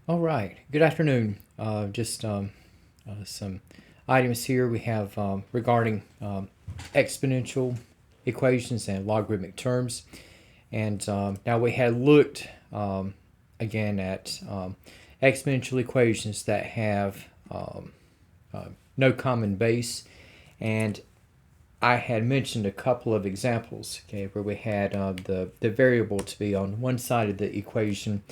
All right. Good afternoon. Just some items here we have regarding exponential equations and logarithmic terms. And now we had looked again at exponential equations that have no common base. And I had mentioned a couple of examples, okay, where we had the variable to be on one side of the equation,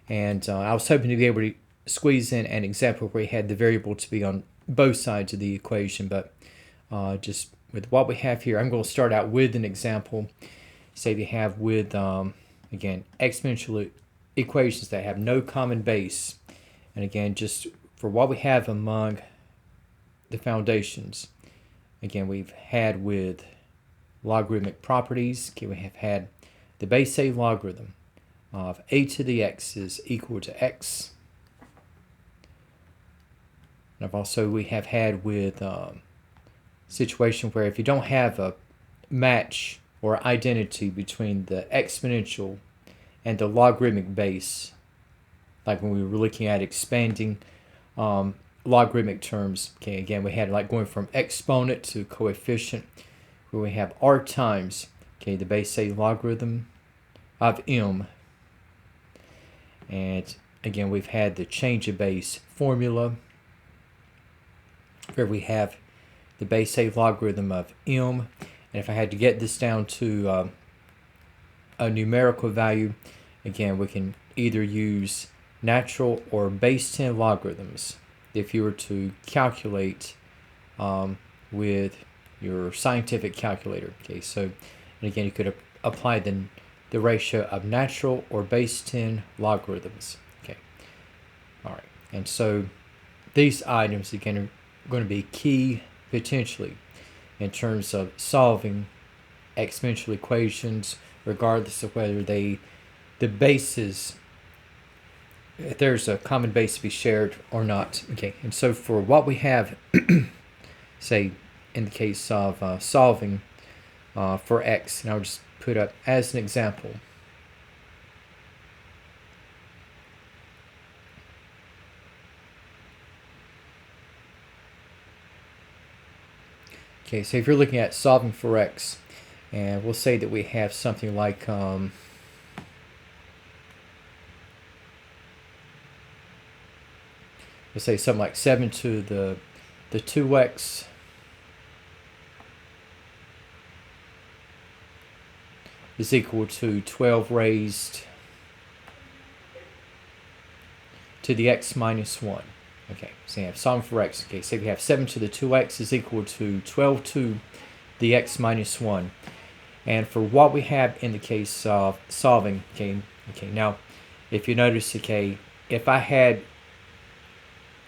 and I was hoping to be able to squeeze in an example where we had the variable to be on both sides of the equation, but just with what we have here, I'm going to start out with an example. Say we have with, again, exponential equations that have no common base. And again, just for what we have among the foundations, again, we've had with logarithmic properties, okay, we have had the base A logarithm of a to the x is equal to x. And we have had with situation where if you don't have a match or identity between the exponential and the logarithmic base, like when we were looking at expanding logarithmic terms, okay, again, we had like going from exponent to coefficient, where we have r times, okay, the base A logarithm of m. And again, we've had the change of base formula, where we have the base A logarithm of m. And if I had to get this down to a numerical value, again, we can either use natural or base 10 logarithms if you were to calculate with your scientific calculator. Okay, so and again, you could apply the ratio of natural or base 10 logarithms. Okay, all right, and so these items again are going to be key potentially in terms of solving exponential equations, regardless of whether the bases, if there's a common base to be shared or not. Okay, and so for what we have, say in the case of solving for x, and I'll just put up as an example. Okay, so if you're looking at solving for x, and we'll say that we have something like let's say something like 7 to the 2x is equal to 12 raised to the x minus 1. Okay, so you have solving for x. Okay, so we have 7 to the 2x is equal to 12 to the x minus 1. And for what we have in the case of solving, okay, now if you notice, okay, if I had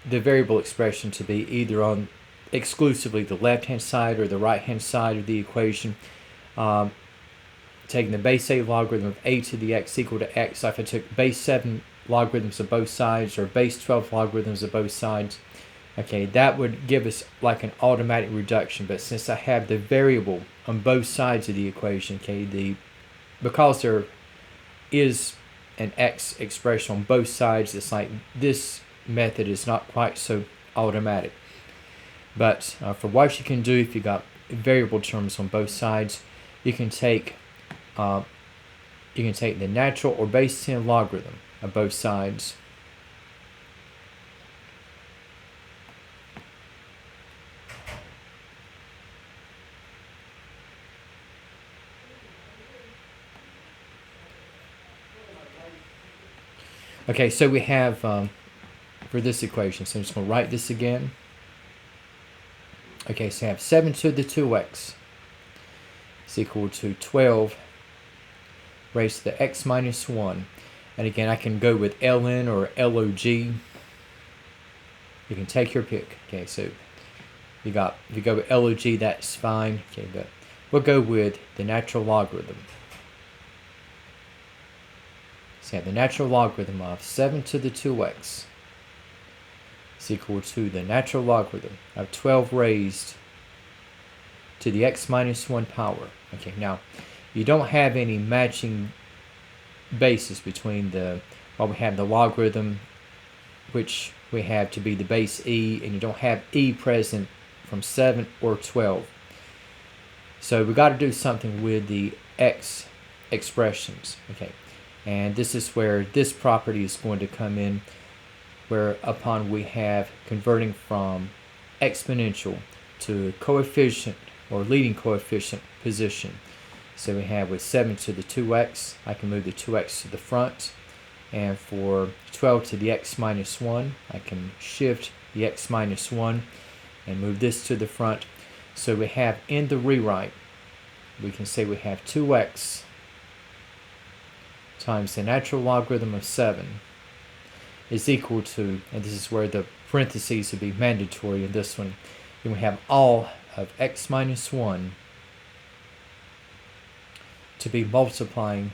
the variable expression to be either on exclusively the left-hand side or the right-hand side of the equation, taking the base A logarithm of a to the x equal to x, if I took base 7 logarithms of both sides or base 12 logarithms of both sides, okay, that would give us like an automatic reduction. But since I have the variable on both sides of the equation, okay, because there is an x expression on both sides, it's like this method is not quite so automatic. But for what you can do if you got variable terms on both sides, you can take the natural or base 10 logarithm of both sides. Okay, so we have for this equation, so I'm just going to write this again. Okay, so I have 7 to the 2x is equal to 12 raised to the x minus 1. And again, I can go with ln or log. You can take your pick. Okay, so if you go with log, that's fine. Okay, but we'll go with the natural logarithm. So the natural logarithm of 7 to the 2x is equal to the natural logarithm of 12 raised to the x minus 1 power. Okay, now you don't have any matching basis between we have the logarithm which we have to be the base e, and you don't have e present from 7 or 12. So we got to do something with the x expressions. Okay, and this is where this property is going to come in, whereupon we have converting from exponential to coefficient or leading coefficient position. So we have with 7 to the 2x, I can move the 2x to the front, and for 12 to the x minus 1, I can shift the x minus 1 and move this to the front. So we have in the rewrite, we can say we have 2x times the natural logarithm of 7 is equal to, and this is where the parentheses would be mandatory in this one, then we have all of x minus 1 to be multiplying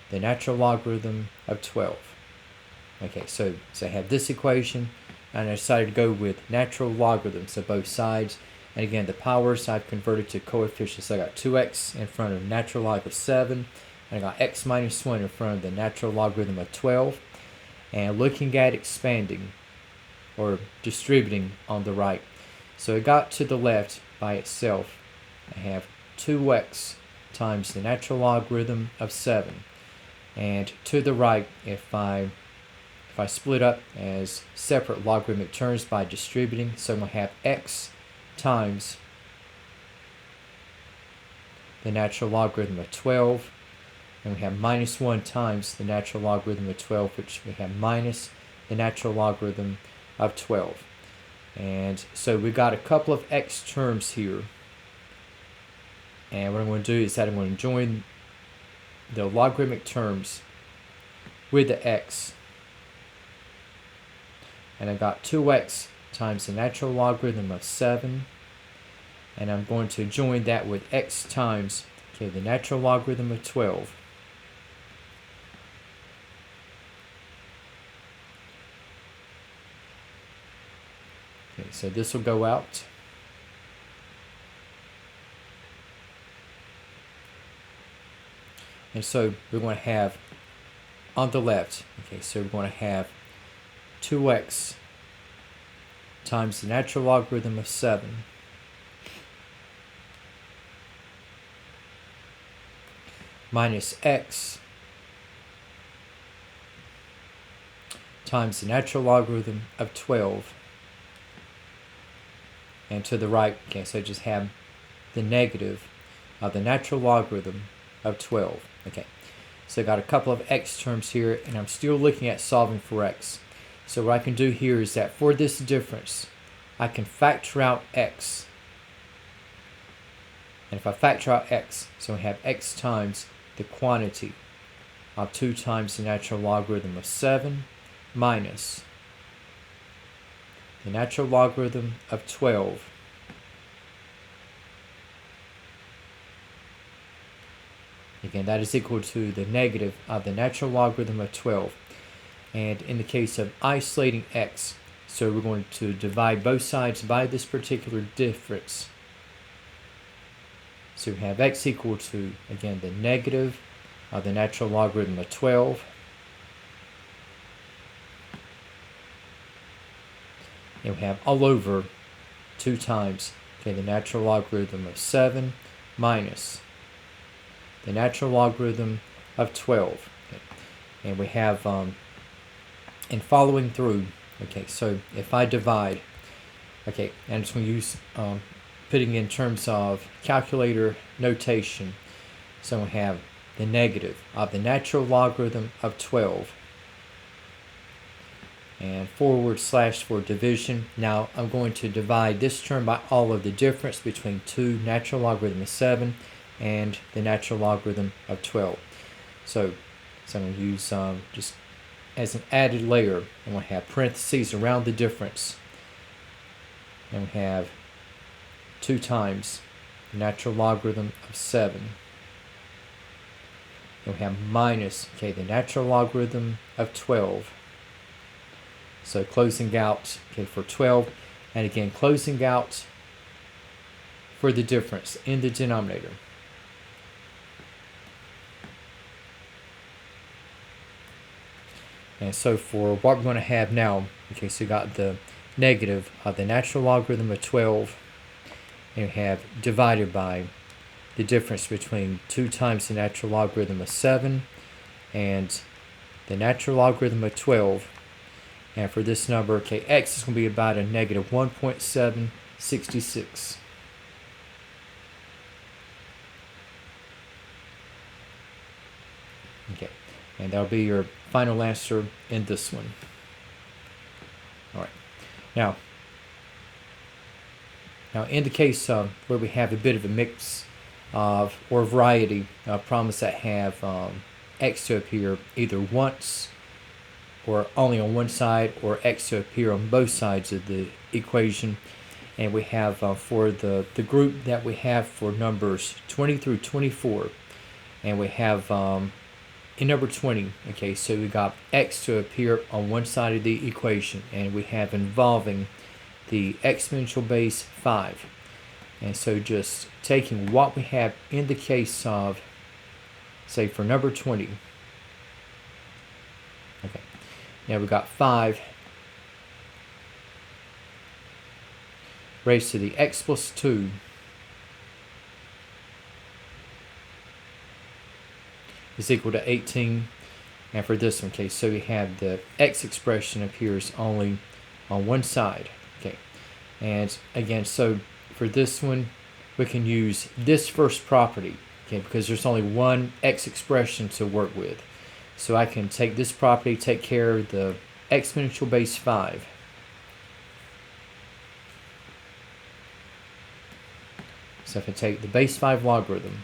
the natural logarithm of 12. Okay, so I have this equation, and I decided to go with natural logarithms of both sides. And again, the powers I've converted to coefficients. So I got 2x in front of natural log of 7, and I got x minus 1 in front of the natural logarithm of 12. And looking at expanding or distributing on the right. So it got to the left by itself. I have 2x times the natural logarithm of 7. And to the right, if I split up as separate logarithmic terms by distributing, so I'm going to have x times the natural logarithm of 12, and we have minus 1 times the natural logarithm of 12, which we have minus the natural logarithm of 12. And so we got a couple of x terms here, and what I'm going to do is that I'm going to join the logarithmic terms with the x, and I got 2x times the natural logarithm of 7, and I'm going to join that with x times the natural logarithm of 12. Okay, so this will go out. And so we're going to have on the left, okay, so we're going to have 2x times the natural logarithm of 7 minus x times the natural logarithm of 12. And to the right, okay, so I just have the negative of the natural logarithm of 12. Okay, so I got a couple of x terms here, and I'm still looking at solving for x. So what I can do here is that for this difference, I can factor out x. And if I factor out x, so we have x times the quantity of 2 times the natural logarithm of 7 minus the natural logarithm of 12 again, that is equal to the negative of the natural logarithm of 12. And in the case of isolating x, so we're going to divide both sides by this particular difference. So we have x equal to, again, the negative of the natural logarithm of 12 and we have all over 2 times the natural logarithm of 7 minus the natural logarithm of 12. Okay. And we have, in following through, okay, so if I divide, okay, and I'm just going to use putting in terms of calculator notation, so we have the negative of the natural logarithm of 12 and / for division. Now I'm going to divide this term by all of the difference between 2 natural logarithm of 7 and the natural logarithm of 12. So I'm going to use just as an added layer, I'm going to have parentheses around the difference, and we have 2 times the natural logarithm of 7. And we have minus, okay, the natural logarithm of 12. So closing out, okay, for 12, and again closing out for the difference in the denominator. And so for what we're going to have now, okay, so you got the negative of the natural logarithm of 12, and you have divided by the difference between 2 times the natural logarithm of 7 and the natural logarithm of 12. And for this number, okay, x is going to be about a negative 1.766. Okay, and that'll be your final answer in this one. All right. Now in the case where we have a bit of a mix of or variety of problems that have x to appear either once or only on one side, or x to appear on both sides of the equation, and we have for the group that we have for numbers 20 through 24, and we have in number 20, okay, so we got x to appear on one side of the equation, and we have involving the exponential base 5. And so just taking what we have in the case of, say, for number 20, okay, now we got 5 raised to the x plus 2 is equal to 18. And for this one, okay, so we have the x expression appears only on one side. Okay, and again, so for this one, we can use this first property, okay, because there's only one x expression to work with. So I can take this property, take care of the exponential base 5. So if I take the base 5 logarithm,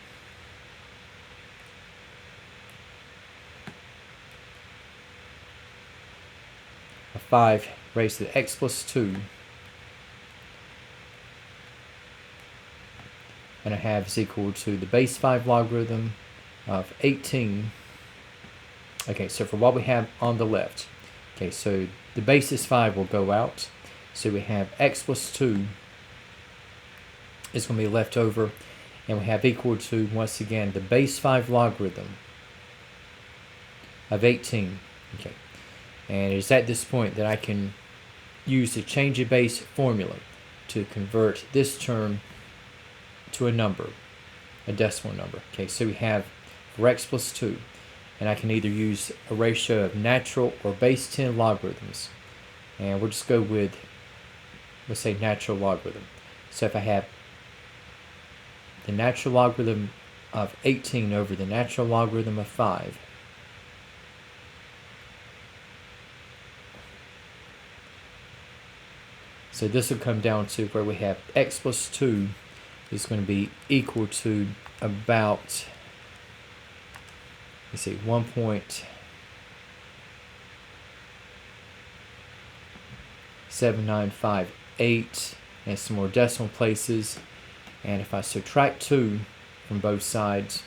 of 5 raised to the x plus 2, and I have is equal to the base 5 logarithm of 18. Okay, so for what we have on the left, okay, so the basis 5 will go out, so we have x plus 2 is going to be left over, and we have equal to, once again, the base 5 logarithm of 18. Okay, and it's at this point that I can use the change of base formula to convert this term to a number, a decimal number. Okay, so we have for x plus 2, and I can either use a ratio of natural or base 10 logarithms, and we'll just go with, let's say, natural logarithm. So if I have the natural logarithm of 18 over the natural logarithm of 5, so this will come down to where we have x plus 2 is going to be equal to about, let's see, 1.7958 and some more decimal places. And if I subtract 2 from both sides,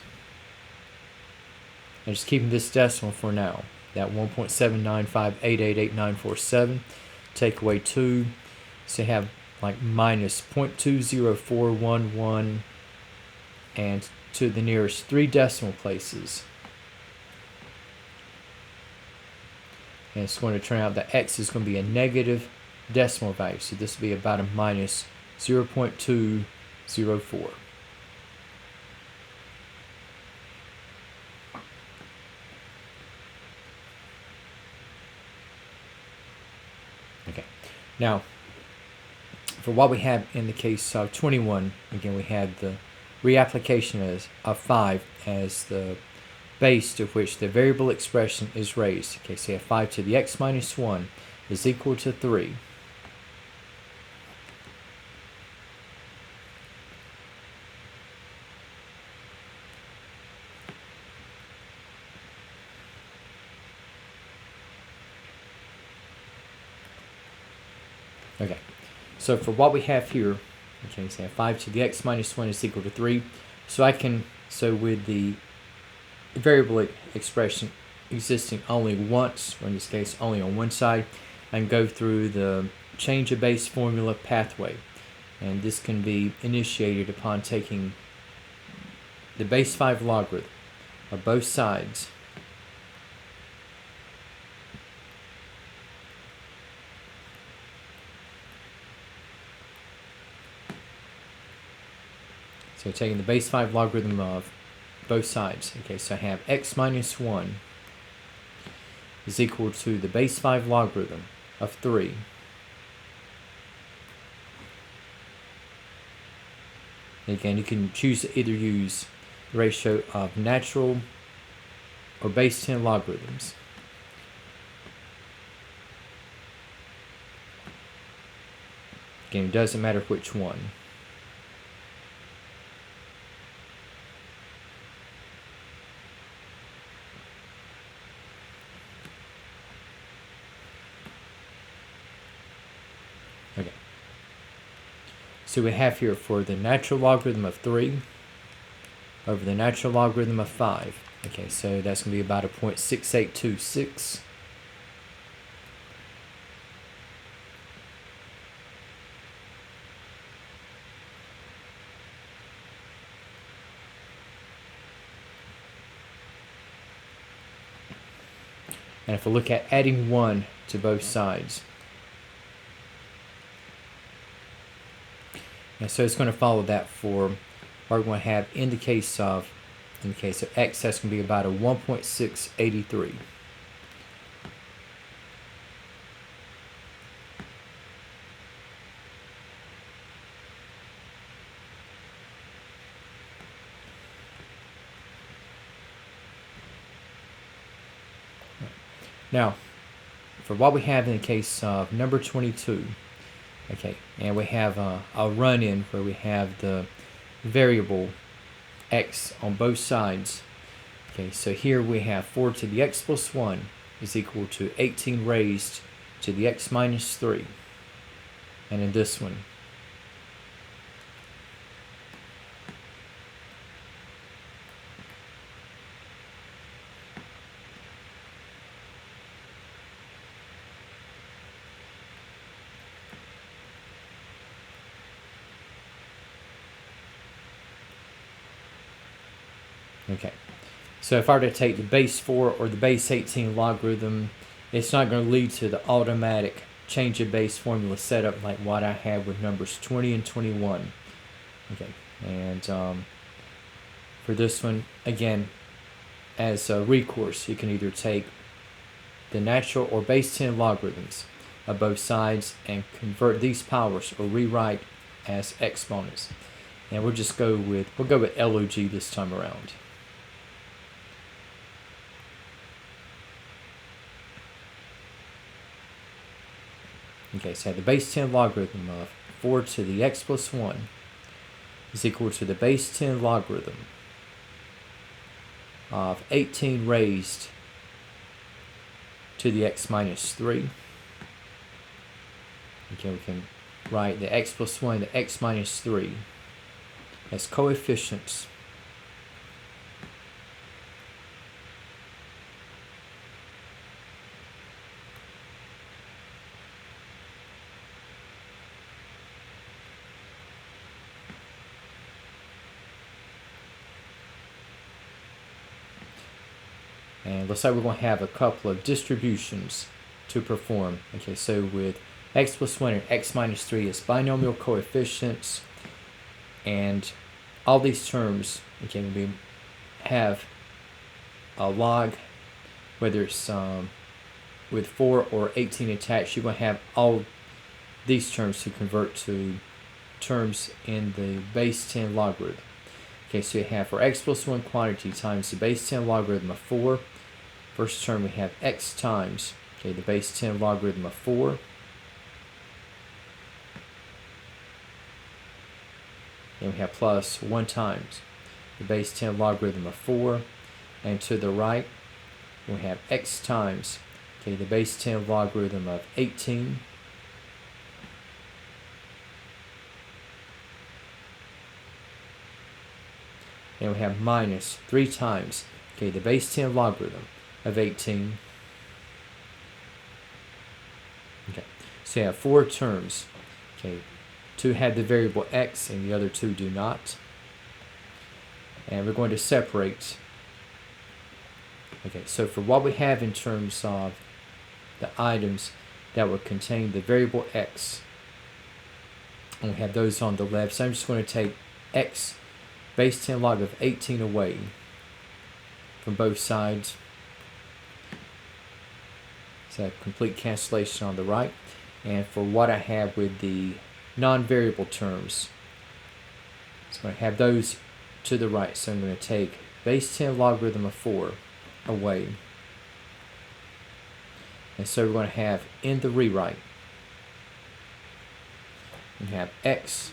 and just keeping this decimal for now, that 1.795888947, take away 2, so you have like minus 0.20411, and to the nearest 3 decimal places. And it's going to turn out that x is going to be a negative decimal value, so this will be about a minus 0.204. Okay, now for what we have in the case of 21, again we have the reapplication of 5 as the base to which the variable expression is raised. Okay, so you have 5 to the x minus 1 is equal to 3. Okay, so for what we have here, okay, so 5 to the x minus 1 is equal to 3. So I can, so with the variable expression existing only once, or in this case only on one side, I can go through the change of base formula pathway. And this can be initiated upon taking the base 5 logarithm of both sides So taking the base 5 logarithm of both sides. Okay, so I have x minus 1 is equal to the base 5 logarithm of 3 again, you can choose to either use the ratio of natural or base 10 logarithms. Again, it doesn't matter which one. Okay. So we have here for the natural logarithm of 3 over the natural logarithm of 5. Okay, so that's going to be about a 0.6826. And if we look at adding 1 to both sides, and so it's going to follow that for what we're going to have in the case of x, that's going to be about a 1.683. Now, for what we have in the case of number 22, okay, and we have a run-in where we have the variable x on both sides. Okay, so here we have 4 to the x plus 1 is equal to 18 raised to the x minus 3. And in this one, okay, so if I were to take the base 4 or the base 18 logarithm, it's not going to lead to the automatic change of base formula setup like what I had with numbers 20 and 21. Okay, and for this one, again, as a recourse, you can either take the natural or base 10 logarithms of both sides and convert these powers or rewrite as exponents. And we'll go with LOG this time around. Okay, so the base 10 logarithm of 4 to the x plus 1 is equal to the base 10 logarithm of 18 raised to the x minus 3. Okay, we can write the x plus 1 and the x minus 3 as coefficients and looks like we're going to have a couple of distributions to perform. Okay, so with x plus 1 and x minus 3 is binomial coefficients, and all these terms, okay, we have a log, whether it's with 4 or 18 attached, you're going to have all these terms to convert to terms in the base 10 logarithm. Okay, so you have for x plus 1 quantity times the base 10 logarithm of 4. First term we have x times, okay, the base 10 logarithm of 4. And we have plus 1 times the base 10 logarithm of 4. And to the right, we have x times, okay, the base 10 logarithm of 18. And we have minus 3 times, okay, the base 10 logarithm of 18. Okay, so you have 4 terms. Okay, 2 have the variable x and the other 2 do not. And we're going to separate. Okay, so for what we have in terms of the items that will contain the variable x, and we have those on the left, so I'm just going to take x base 10 log of 18 away from both sides. So complete cancellation on the right. And for what I have with the non-variable terms, so I'm going to have those to the right. So I'm going to take base 10 logarithm of 4 away. And so we're going to have in the rewrite, we have x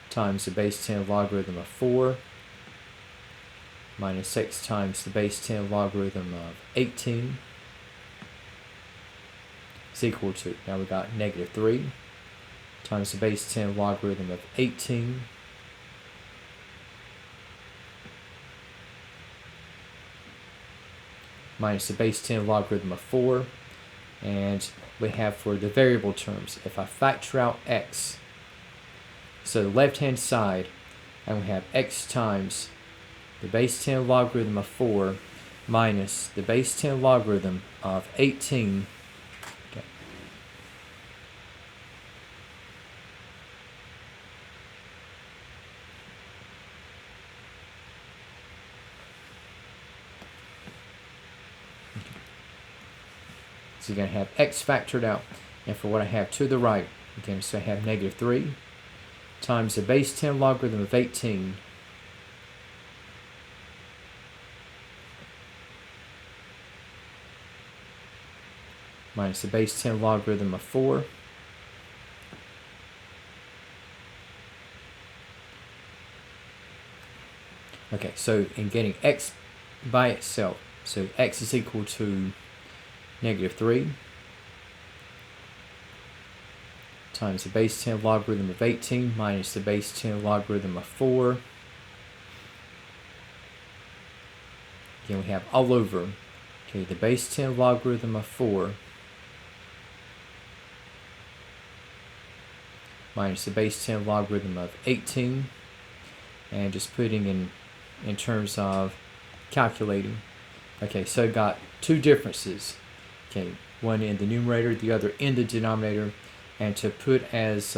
times the base 10 logarithm of 4 minus x times the base 10 logarithm of 18 is equal to, now we got negative 3 times the base 10 logarithm of 18 minus the base 10 logarithm of 4. And we have for the variable terms, if I factor out x, so the left hand side, and we have x times the base 10 logarithm of 4 minus the base 10 logarithm of 18. Okay. So you're going to have x factored out, and for what I have to the right, again, so I have negative 3 times the base 10 logarithm of 18 minus the base 10 logarithm of 4 okay, so in getting x by itself, so x is equal to negative 3 times the base 10 logarithm of 18 minus the base 10 logarithm of 4. Again, we have all over, okay, the base 10 logarithm of 4 minus the base 10 logarithm of 18, and just putting in terms of calculating. Okay, so got two differences, okay, one in the numerator, the other in the denominator, and to put as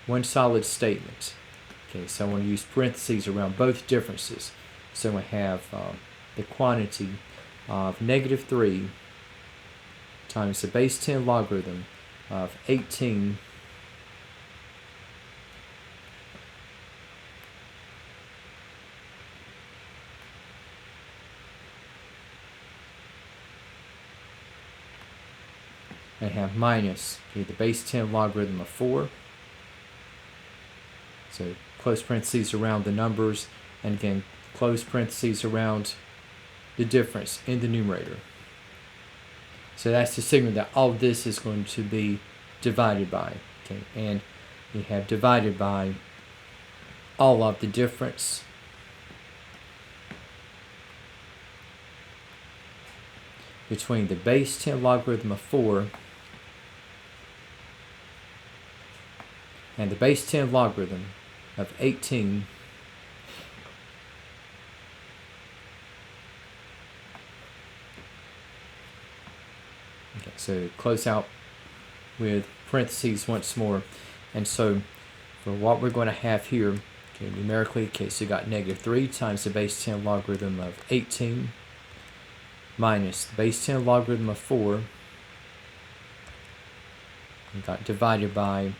one solid statement. Okay, so I want to use parentheses around both differences. So I have the quantity of negative 3 times the base 10 logarithm of 18 and have minus, okay, the base 10 logarithm of 4. So close parentheses around the numbers, and again, close parentheses around the difference in the numerator. So that's to signal that all of this is going to be divided by, okay, and we have divided by all of the difference between the base 10 logarithm of 4 and the base 10 logarithm of 18 okay, so close out with parentheses once more. And so for what we're going to have here, okay, numerically, okay, so you got negative 3 times the base 10 logarithm of 18 minus the base 10 logarithm of 4. We got divided by,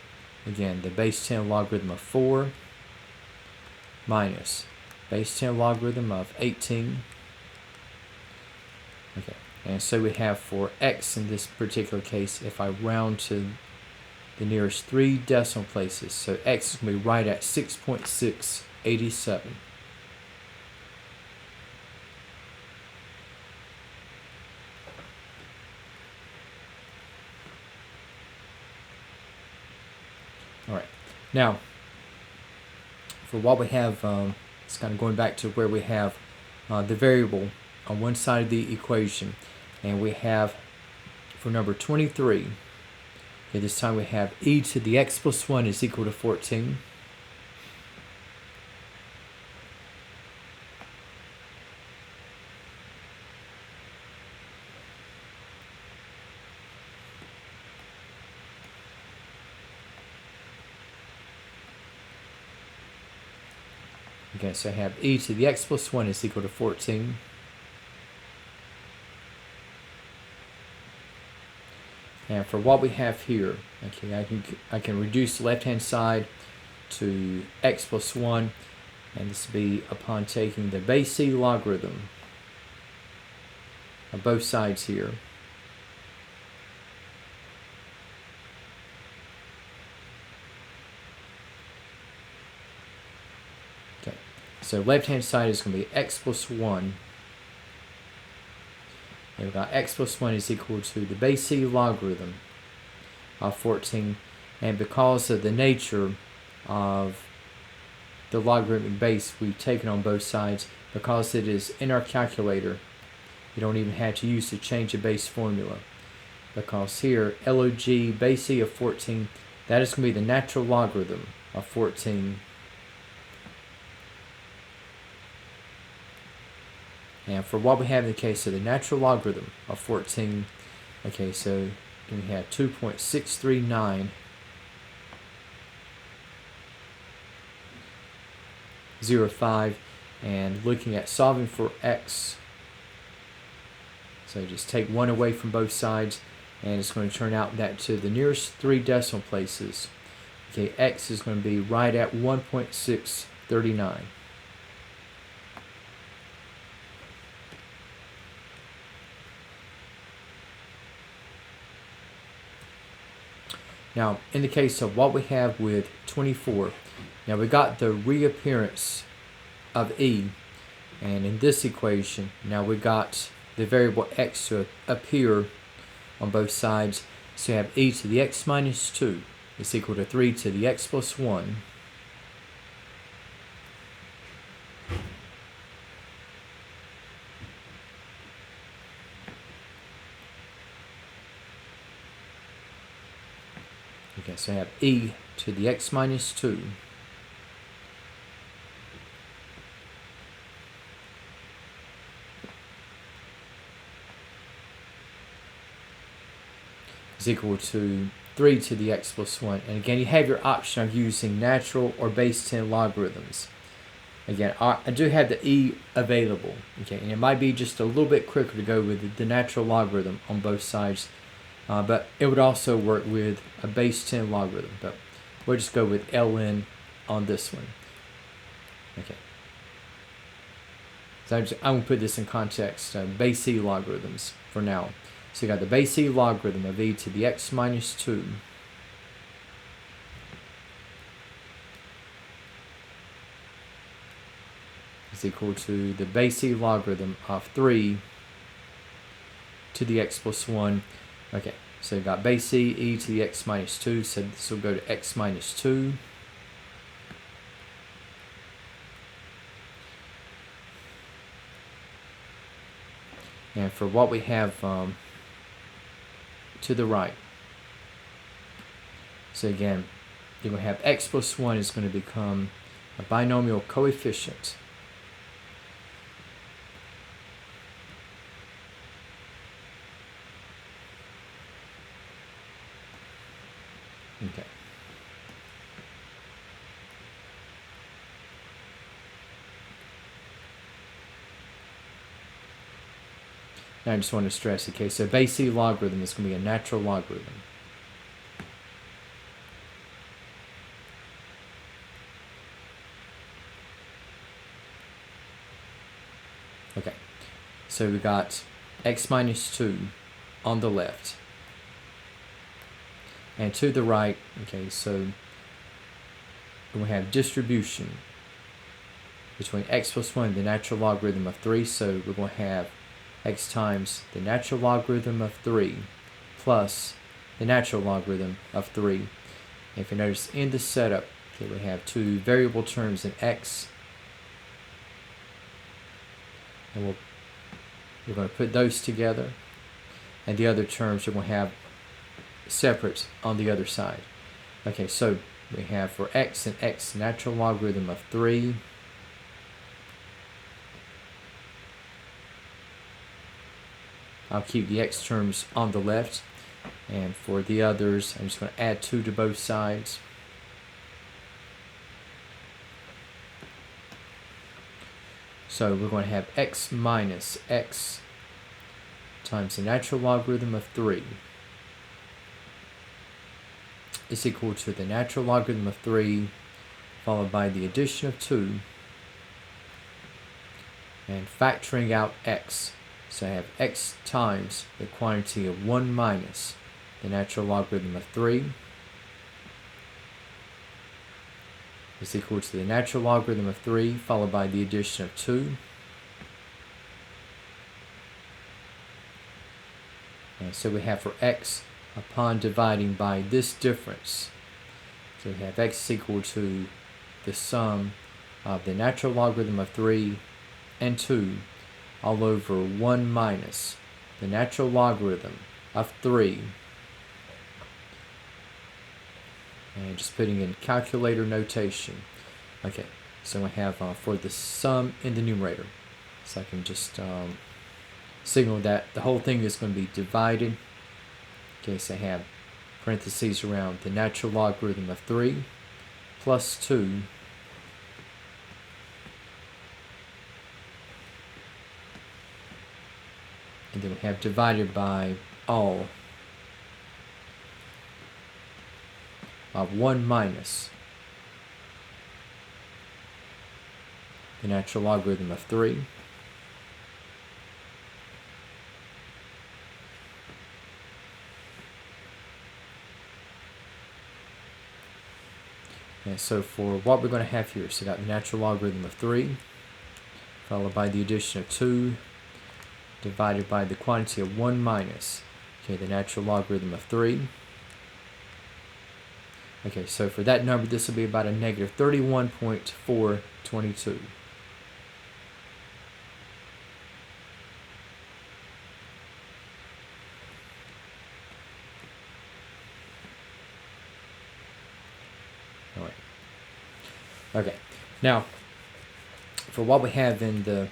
again, the base 10 logarithm of 4 minus base 10 logarithm of 18. Okay, and so we have for x in this particular case, if I round to the nearest 3 decimal places, so x is going to be right at 6.687. Alright, now for what we have, it's kind of going back to where we have the variable on one side of the equation, and we have for number 23, okay, this time we have e to the x plus 1 is equal to 14. Okay, so I have e to the x plus 1 is equal to 14. And for what we have here, okay, I can reduce the left-hand side to x plus 1, and this will be upon taking the base c logarithm of both sides here. Okay, so left-hand side is going to be x plus 1. And we've got x plus 1 is equal to the base c logarithm of 14. And because of the nature of the logarithmic base we've taken on both sides, because it is in our calculator, you don't even have to use the change of base formula. Because here, log base c of 14, that is going to be the natural logarithm of 14. And for what we have in the case of the natural logarithm of 14, okay, so we have 2.639 05, and looking at solving for x, so just take 1 away from both sides, and it's going to turn out that to the nearest 3 decimal places, okay, x is going to be right at 1.639. Now, in the case of what we have with 24, now we got the reappearance of e, and in this equation, now we got the variable x to appear on both sides, so you have e to the x minus 2 is equal to 3 to the x plus 1. Okay, so I have e to the x minus 2 is equal to 3 to the x plus 1. And again, you have your option of using natural or base 10 logarithms. Again, I do have the e available, okay, and it might be just a little bit quicker to go with the natural logarithm on both sides, but it would also work with a base 10 logarithm, but we'll just go with ln on this one. Okay, so I'm going to put this in context, base c logarithms for now. So you got the base c logarithm of e to the x minus 2 is equal to the base c logarithm of 3 to the x plus 1. Okay, so you got base c e to the x minus 2, so this will go to x minus 2. And for what we have to the right, so again, you're going to have x plus 1 is going to become a binomial coefficient. Okay. Now I just want to stress, okay, so base c logarithm is going to be a natural logarithm. Okay, so we got x minus 2 on the left. And to the right, okay, so we have distribution between x plus 1 and the natural logarithm of 3. So we're going to have x times the natural logarithm of 3 plus the natural logarithm of 3. And if you notice in the setup, okay, we have two variable terms in x. And we're going to put those together. And the other terms we're going to have separate on the other side. Okay, so we have for x and x natural logarithm of 3 I'll keep the x terms on the left, and for the others I'm just going to add 2 to both sides. So we're going to have x minus x times the natural logarithm of 3 is equal to the natural logarithm of 3 followed by the addition of 2 and factoring out x. So I have x times the quantity of 1 minus the natural logarithm of 3 is equal to the natural logarithm of 3 followed by the addition of 2. And so we have for x, upon dividing by this difference, so we have x equal to the sum of the natural logarithm of 3 and 2 all over 1 minus the natural logarithm of 3. And just putting in calculator notation. Okay, so we have for the sum in the numerator. So I can just signal that the whole thing is going to be divided. Okay, so I have parentheses around the natural logarithm of 3 plus 2 and then we have divided by all of 1 minus the natural logarithm of 3 and so for what we're going to have here, so we got the natural logarithm of 3 followed by the addition of 2 divided by the quantity of 1 minus, okay, the natural logarithm of 3. Okay, so for that number, this will be about a negative 31.422. All right. Okay, now for what we have in the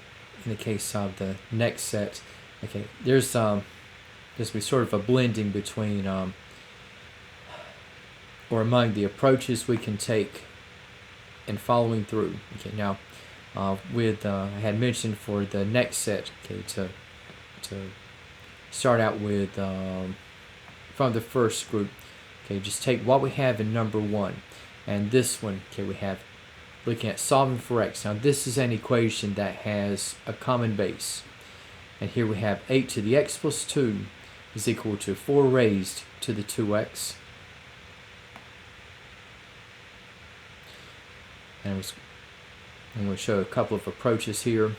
case of the next set, okay, there's be sort of a blending between or among the approaches we can take in following through. Okay, now with I had mentioned for the next set, okay, to start out with from the first group, okay, just take what we have in number 1, and this one, okay, we have looking at solving for x. Now this is an equation that has a common base, and here we have 8 to the x plus 2 is equal to 4 raised to the 2x. And I'm going to show a couple of approaches here.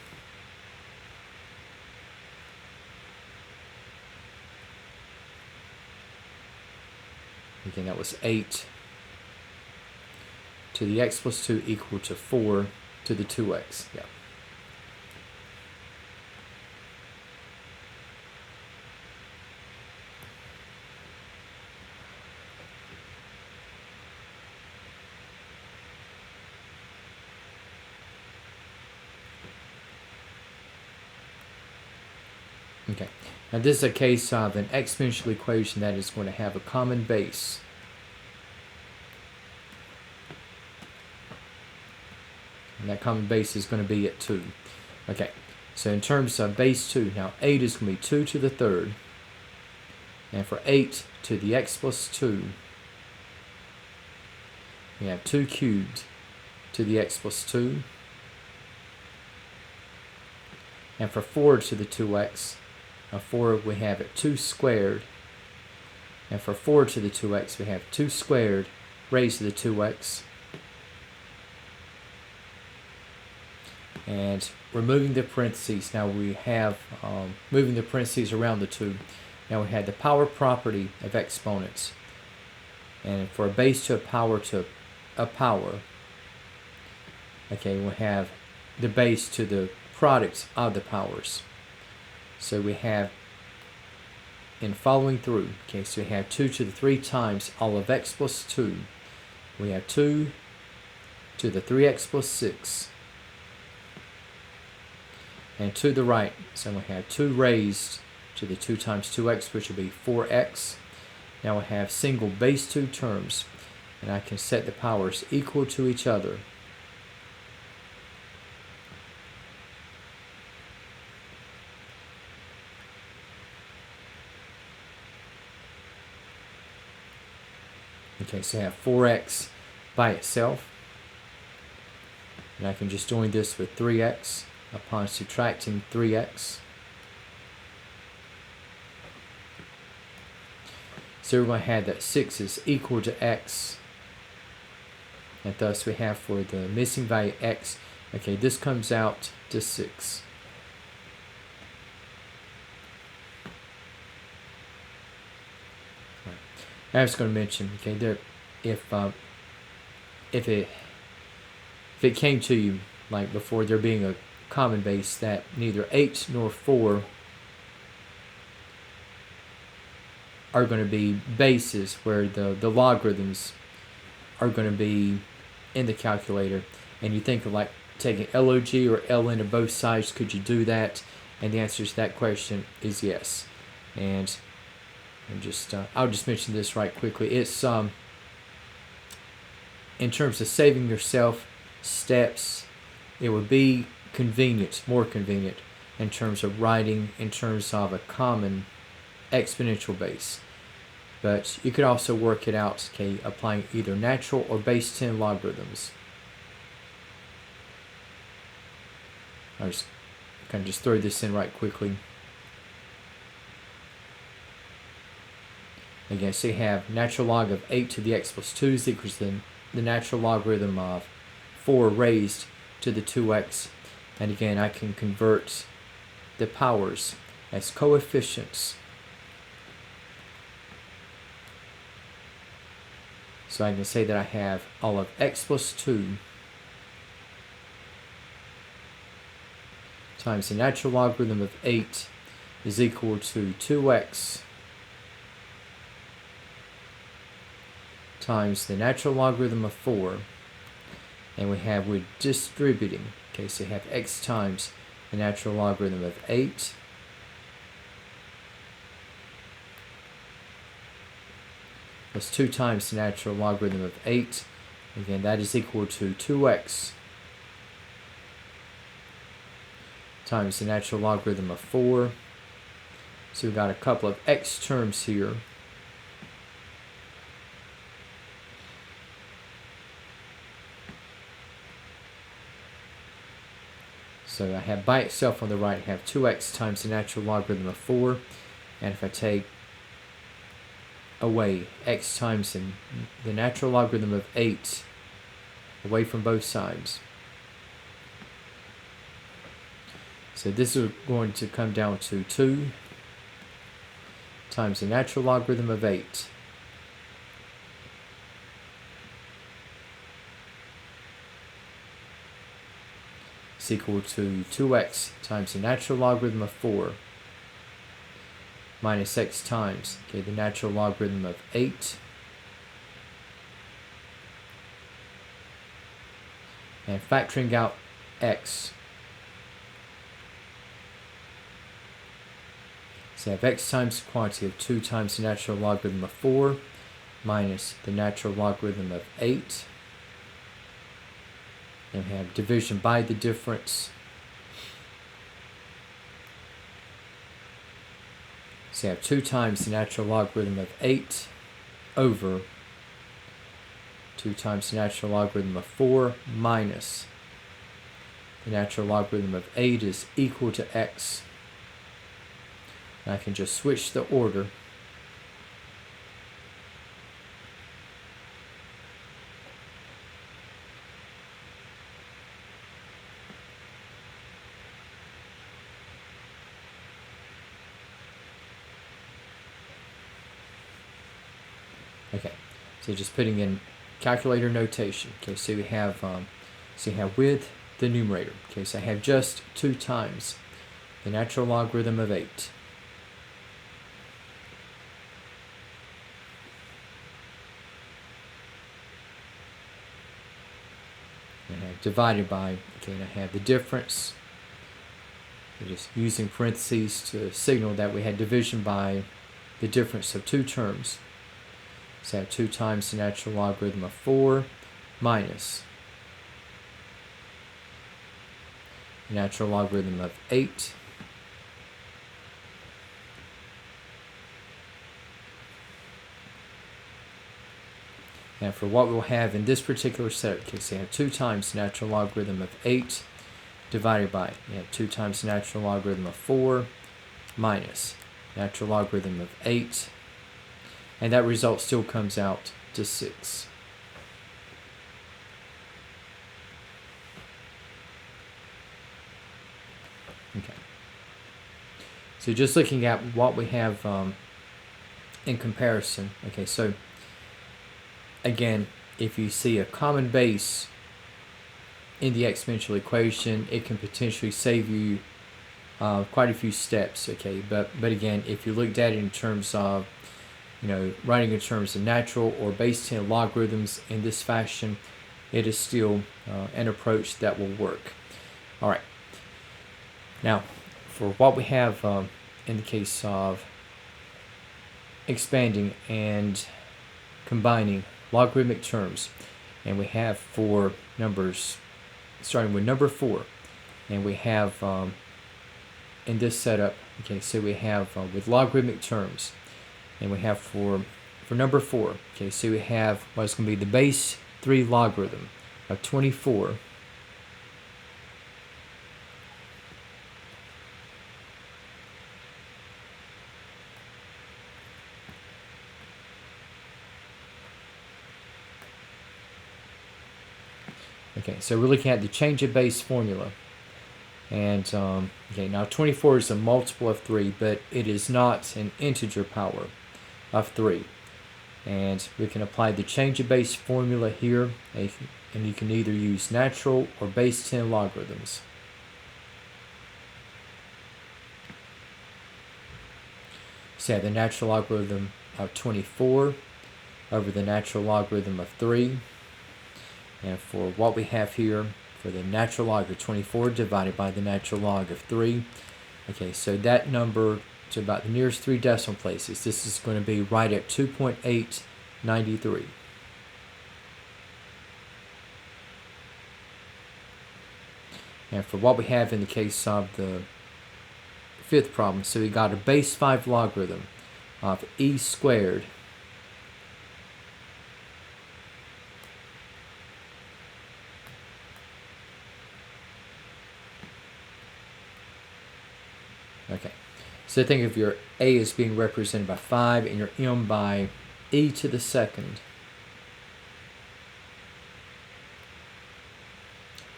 Again, that was 8 to the x plus 2 equal to 4 to the 2x. Yeah. Okay, now this is a case of an exponential equation that is going to have a common base. And that common base is going to be at 2. Okay, so in terms of base 2, now 8 is going to be 2 to the 3rd. And for 8 to the x plus 2, we have 2 cubed to the x plus 2. And for 4 to the 2x, now 4 we have at 2 squared. And for 4 to the 2x, we have 2 squared raised to the 2x. And removing the parentheses, now we have moving the parentheses around the 2. Now we had the power property of exponents. And for a base to a power, okay, we'll have the base to the product of the powers. So we have, in following through, okay, so we have 2 to the 3 times all of x plus 2. We have 2 to the 3x plus 6. And to the right, so we have 2 raised to the 2 times 2x, which will be 4x. Now we have single base 2 terms, and I can set the powers equal to each other. Okay, so I have 4x by itself. And I can just join this with 3x upon subtracting 3x. So we're going to have that 6 is equal to x. And thus we have for the missing value x, okay, this comes out to 6. Right. Now I was going to mention, okay, there, if it came to you like before there being a common base that neither 8 nor 4 are going to be bases where the logarithms are going to be in the calculator, and you think of like taking log or ln of both sides, could you do that? And the answer to that question is yes. And I'll just mention this right quickly. It's in terms of saving yourself steps, it would be convenient, more convenient in terms of writing in terms of a common exponential base. But you could also work it out, okay, applying either natural or base 10 logarithms. I'll just kind of just throw this in right quickly. Again, so you have natural log of 8 to the x plus 2 is equal to the natural logarithm of 4 raised to the 2x. And again, I can convert the powers as coefficients. So I can say that I have all of x plus 2 times the natural logarithm of 8 is equal to 2x times the natural logarithm of 4. And we're distributing. Okay, so you have x times the natural logarithm of 8 plus 2 times the natural logarithm of 8. Again, that is equal to 2x times the natural logarithm of 4. So we've got a couple of x terms here. So I have by itself on the right, I have 2x times the natural logarithm of 4. And if I take away x times the natural logarithm of 8 away from both sides. So this is going to come down to 2 times the natural logarithm of 8 is equal to 2x times the natural logarithm of 4 minus x times, okay, the natural logarithm of 8. And factoring out x. So I have x times the quantity of 2 times the natural logarithm of 4 minus the natural logarithm of 8. And we have division by the difference. So I have 2 times the natural logarithm of 8 over 2 times the natural logarithm of 4 minus the natural logarithm of 8 is equal to x. And I can just switch the order. Okay, so just putting in calculator notation. Okay, so we have with the numerator. Okay, so I have just 2 times the natural logarithm of 8. And I have divided by, okay, and I have the difference. We're just using parentheses to signal that we had division by the difference of 2 terms. So I have 2 times the natural logarithm of 4 minus the natural logarithm of 8. And for what we'll have in this particular setup, okay, so you have 2 times natural logarithm of 8 divided by, you have 2 times natural logarithm of 4 minus natural logarithm of 8, and that result still comes out to 6. Okay. So just looking at what we have in comparison. Okay, so again, if you see a common base in the exponential equation, it can potentially save you quite a few steps. Okay, but again, if you looked at it in terms of, you know, writing in terms of natural or base 10 logarithms in this fashion, it is still an approach that will work. All right. Now, for what we have in the case of expanding and combining logarithmic terms, and we have for numbers starting with number 4, and we have in this setup, okay, so we have with logarithmic terms, and we have for number 4, okay, so we have what's going to be the base 3 logarithm of 24 Okay, so we're looking at the change of base formula. And, okay, now 24 is a multiple of 3, but it is not an integer power of 3. And we can apply the change of base formula here, and you can either use natural or base 10 logarithms. So the natural logarithm of 24 over the natural logarithm of 3. And for what we have here, for the natural log of 24 divided by the natural log of 3. Okay, so that number to about the nearest 3 decimal places, this is going to be right at 2.893. And for what we have in the case of the 5th problem, so we got a base 5 logarithm of e squared Okay, so think of your a as being represented by 5 and your m by e to the second.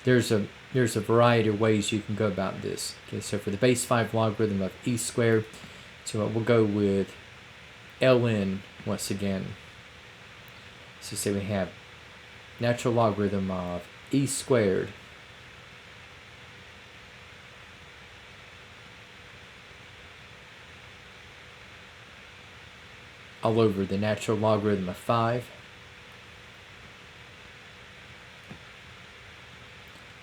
There's a variety of ways you can go about this. Okay, so for the base 5 logarithm of e squared, so we'll go with ln once again. So say we have natural logarithm of e squared all over the natural logarithm of 5.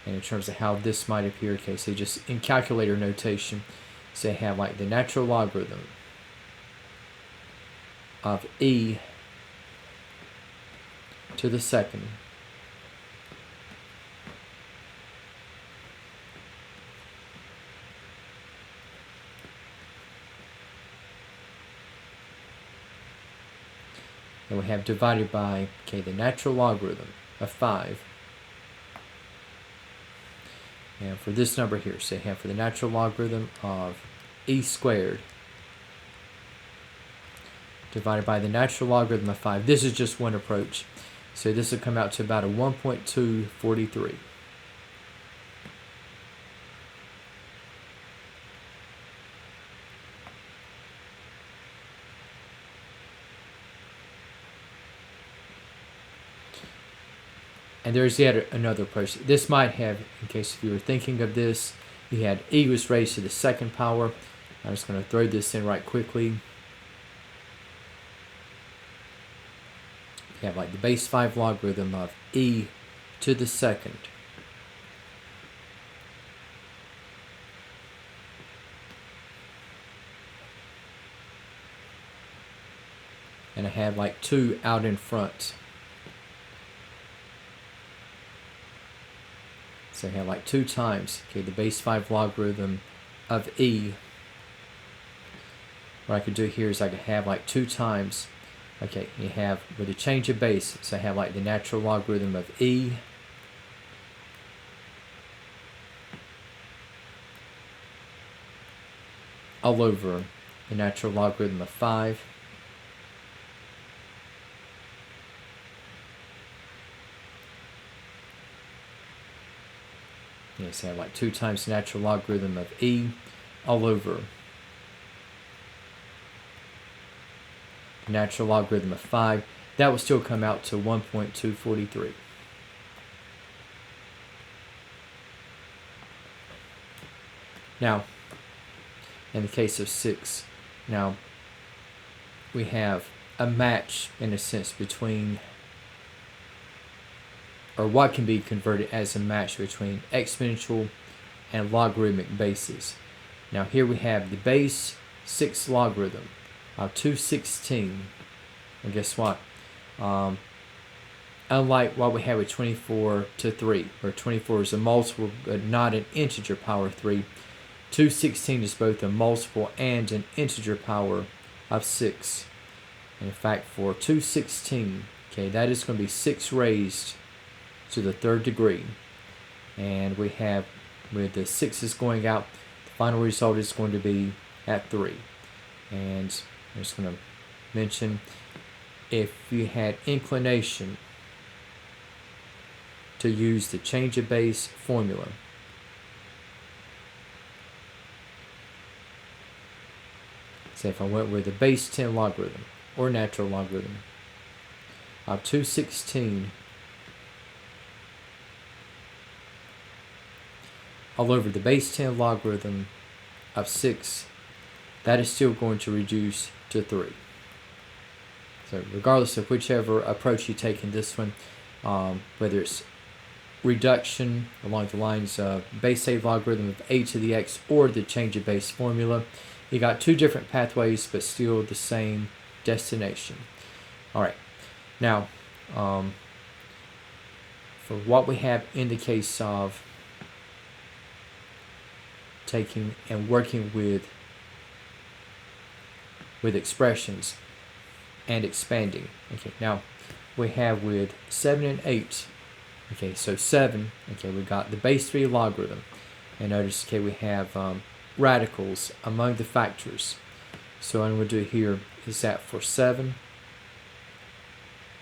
And in terms of how this might appear, okay, so just in calculator notation, say have like the natural logarithm of e to the second and we have divided by, okay, the natural logarithm of 5. And for this number here, say have for the natural logarithm of e squared divided by the natural logarithm of 5. This is just one approach. So this will come out to about a 1.243. And there's yet another approach. This might have, in case if you were thinking of this, you had e was raised to the second power. I'm just going to throw this in right quickly. You have like the base 5 logarithm of e to the second. And I have like 2 out in front. So I have like 2 times, okay, the base 5 logarithm of e. What I could do here is I could have like 2 times Okay, you have with the change of base, so I have like the natural logarithm of e all over the natural logarithm of 5. So I have like 2 times the natural logarithm of e all over natural logarithm of 5. That will still come out to 1.243. Now, in the case of 6, now we have a match in a sense between, or what can be converted as a match between exponential and logarithmic bases. Now here we have the base 6 logarithm of 216, and guess what? Unlike what we have with 24 to 3, where 24 is a multiple but not an integer power 3, 216 is both a multiple and an integer power of 6. And in fact, for 216, okay, that is going to be 6 raised to the 3rd degree. And we have, with the 6's going out, the final result is going to be at 3. And I'm just going to mention, if you had inclination to use the change of base formula, say if I went with the base 10 logarithm or natural logarithm of 216 all over the base 10 logarithm of 6, that is still going to reduce to 3. So regardless of whichever approach you take in this one, whether it's reduction along the lines of base a logarithm of a to the x or the change of base formula, you got 2 different pathways but still the same destination. Alright, now for what we have in the case of taking and working with expressions and expanding. Okay, now we have with 7 and 8. Okay, so 7, okay, we got the base 3 logarithm. And notice, okay, we have radicals among the factors. So what I'm going to do here is that for 7,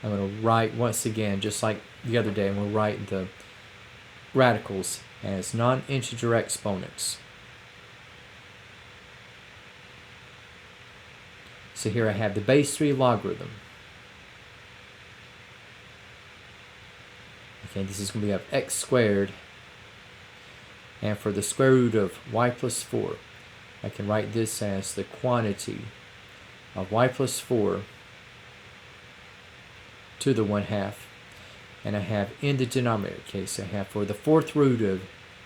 I'm going to write once again, just like the other day, I'm going to write the radicals as non-integer exponents. So here I have the base 3 logarithm. Okay, this is going to be of x squared. And for the square root of y plus 4, I can write this as the quantity of y plus 4 to the 1/2. And I have in the denominator case, I have for the 4th root of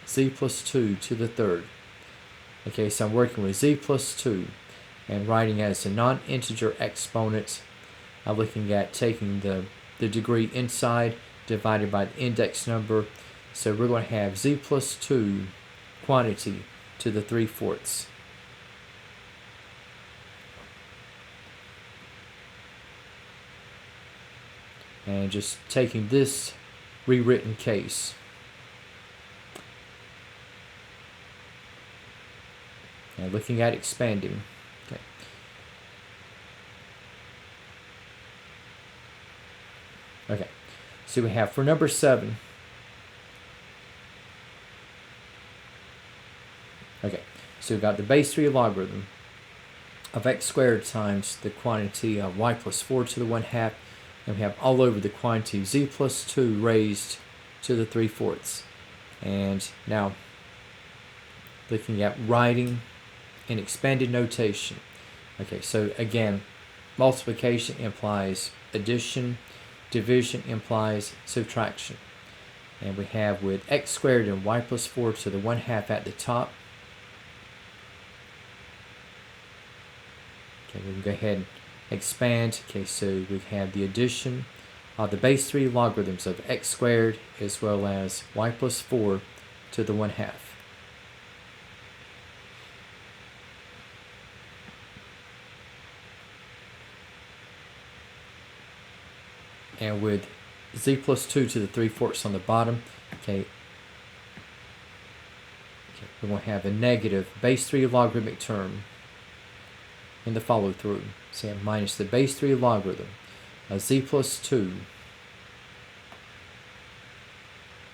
z plus 2 to the 3rd. Okay, so I'm working with z plus 2 and writing as a non-integer exponent. I'm looking at taking the degree inside divided by the index number. So we're going to have z plus 2 quantity to the 3/4. And just taking this rewritten case, and looking at expanding. Okay. Okay. So we have for number 7. Okay. So we've got the base 3 logarithm of x squared times the quantity of y plus 4 to the 1/2. And we have all over the quantity z plus 2 raised to the 3/4. And now looking at writing in expanded notation. Okay, so again, multiplication implies addition, division implies subtraction. And we have with x squared and y plus 4 to the 1/2 at the top. Okay, we can go ahead and expand. Okay, so we have the addition of the base 3 logarithms of x squared as well as y plus 4 to the 1/2. And with z plus 2 to the 3/4 on the bottom, okay, we're going to have a negative base 3 logarithmic term in the follow through. So you have minus the base 3 logarithm of z plus 2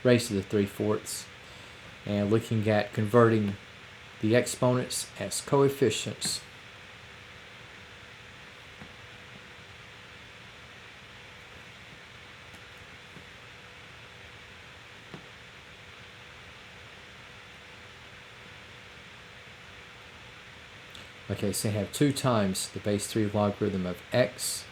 raised to the 3/4. And looking at converting the exponents as coefficients. Okay, so you have 2 times the base 3 logarithm of x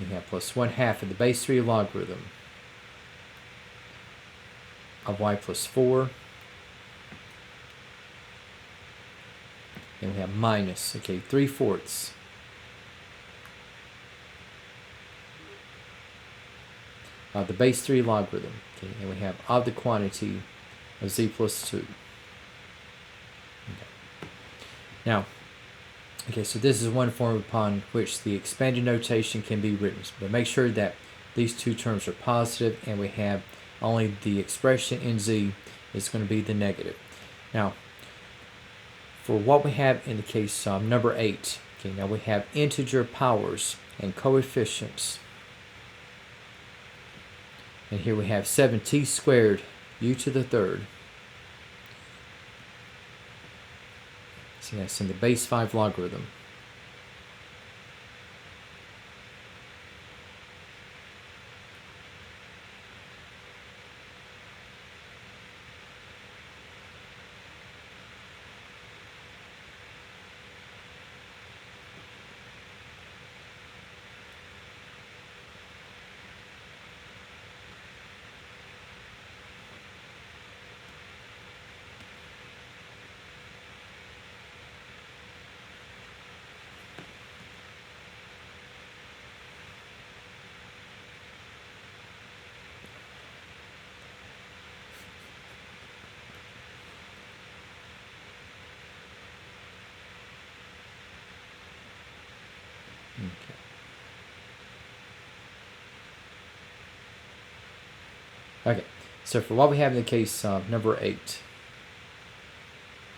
you have plus 1/2 of the base 3 logarithm of y plus 4. And we have minus, okay, 3/4 of the base 3 logarithm. Okay, and we have of the quantity of z plus 2. Okay. Now, okay, so this is one form upon which the expanded notation can be written. But make sure that these two terms are positive, and we have only the expression in z is going to be the negative. Now, for what we have in the case number 8, okay, now we have integer powers and coefficients. And here we have 7t squared u to the 3rd. So that's in the base 5 logarithm. Okay, so for what we have in the case number 8,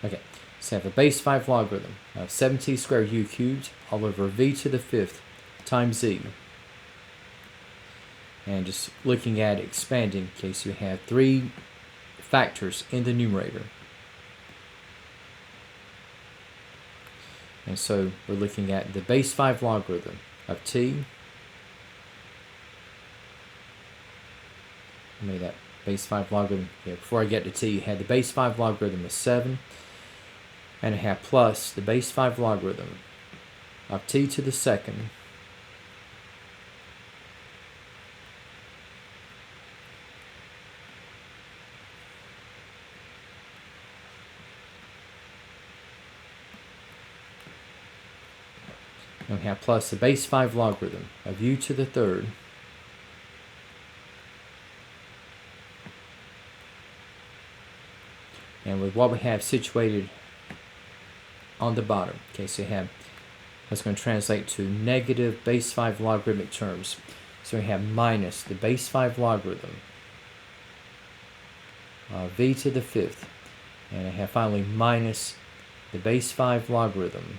okay, so we have a base 5 logarithm of 7t squared u cubed all over v to the 5th times z. And just looking at expanding, okay, so you have 3 factors in the numerator. And so we're looking at the base 5 logarithm of t. I made that base 5 logarithm. Yeah, before I get to t, you had the base 5 logarithm of 7. And I have plus the base 5 logarithm of t to the 2nd and we have plus the base 5 logarithm of u to the 3rd and with what we have situated on the bottom. Okay, so you have, that's going to translate to negative base 5 logarithmic terms. So we have minus the base 5 logarithm v to the 5th, and I have finally minus the base 5 logarithm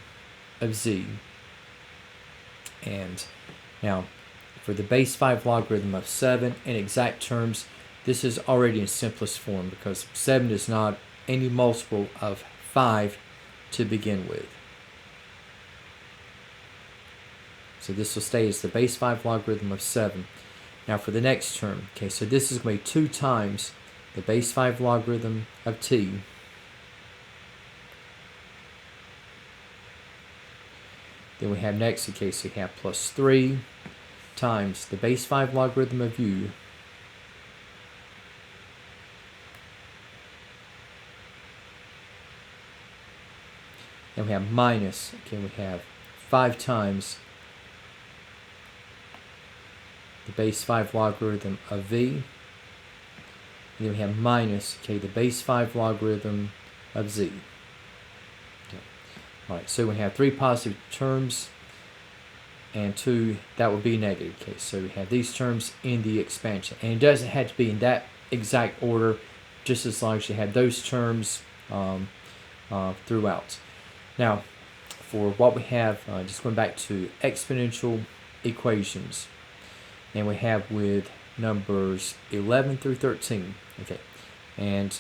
of z. And now for the base 5 logarithm of 7 in exact terms, this is already in simplest form because 7 is not any multiple of 5 to begin with. So this will stay as the base 5 logarithm of 7. Now for the next term, okay, so this is going to be 2 times the base 5 logarithm of t then we have next, okay, so we have plus 3 times the base 5 logarithm of u and we have minus, okay, we have 5 times the base 5 logarithm of v, and then we have minus, okay, the base 5 logarithm of z. Alright, so we have 3 positive terms and 2 that would be negative. Okay, so we have these terms in the expansion. And it doesn't have to be in that exact order, just as long as you have those terms throughout. Now, for what we have, just going back to exponential equations, and we have with numbers 11 through 13. Okay, and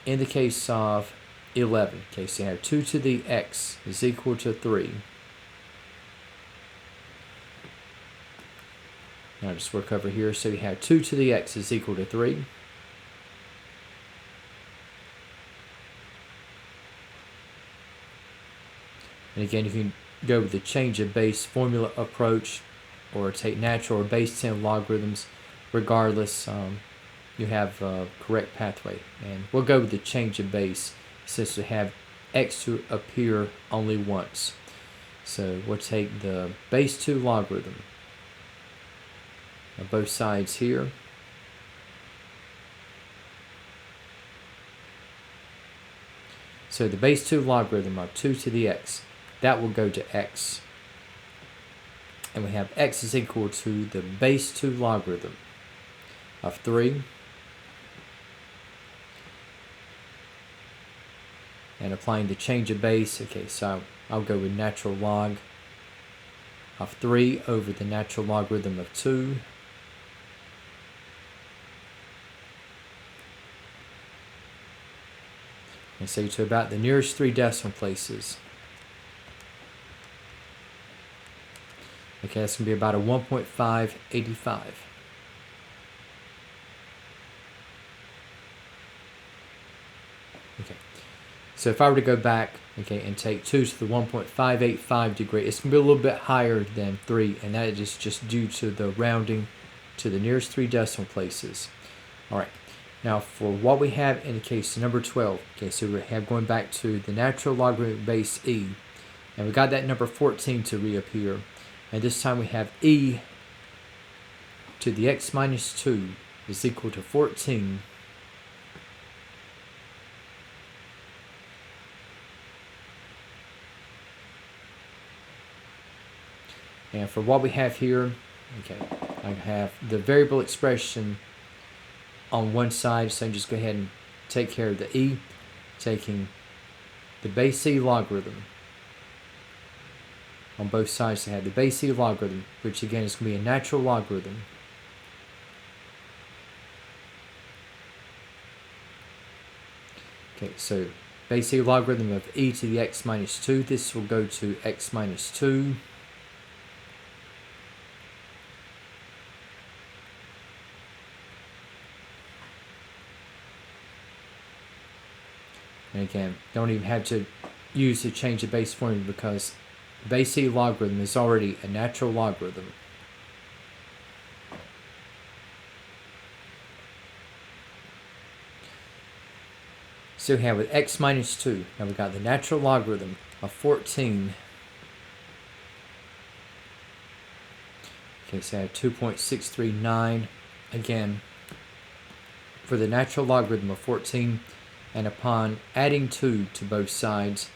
in the case of 11, okay, so you have 2 to the x is equal to 3. Now just work over here. So you have 2 to the x is equal to 3. And again, you can go with the change of base formula approach or take natural or base 10 logarithms. Regardless, you have a correct pathway. And we'll go with the change of base since we have x to appear only once. So we'll take the base 2 logarithm of both sides here. So the base 2 logarithm of 2 to the x, that will go to x. And we have x is equal to the base 2 logarithm of 3. And applying the change of base, okay, so I'll go with natural log of 3 over the natural logarithm of 2. And so to about the nearest 3 decimal places. Okay, that's going to be about a 1.585. Okay, so if I were to go back, okay, and take 2 to the 1.585 degree, it's going to be a little bit higher than 3, and that is just due to the rounding to the nearest 3 decimal places. All right, now for what we have in the case number 12, okay, so we have going back to the natural logarithm base e, and we got that number 14 to reappear. And this time we have e to the x minus 2 is equal to 14. And for what we have here, okay, I have the variable expression on one side, so I just go ahead and take care of the e, taking the base e logarithm. On both sides, they have the base e logarithm, which again is going to be a natural logarithm. Okay, so base e logarithm of e to the x minus 2, this will go to x minus 2. And again, don't even have to use the change of base formula because base e logarithm is already a natural logarithm. So we have with x minus 2, now we've got the natural logarithm of 14. Okay, so I have 2.639 again for the natural logarithm of 14, and upon adding 2 to both sides,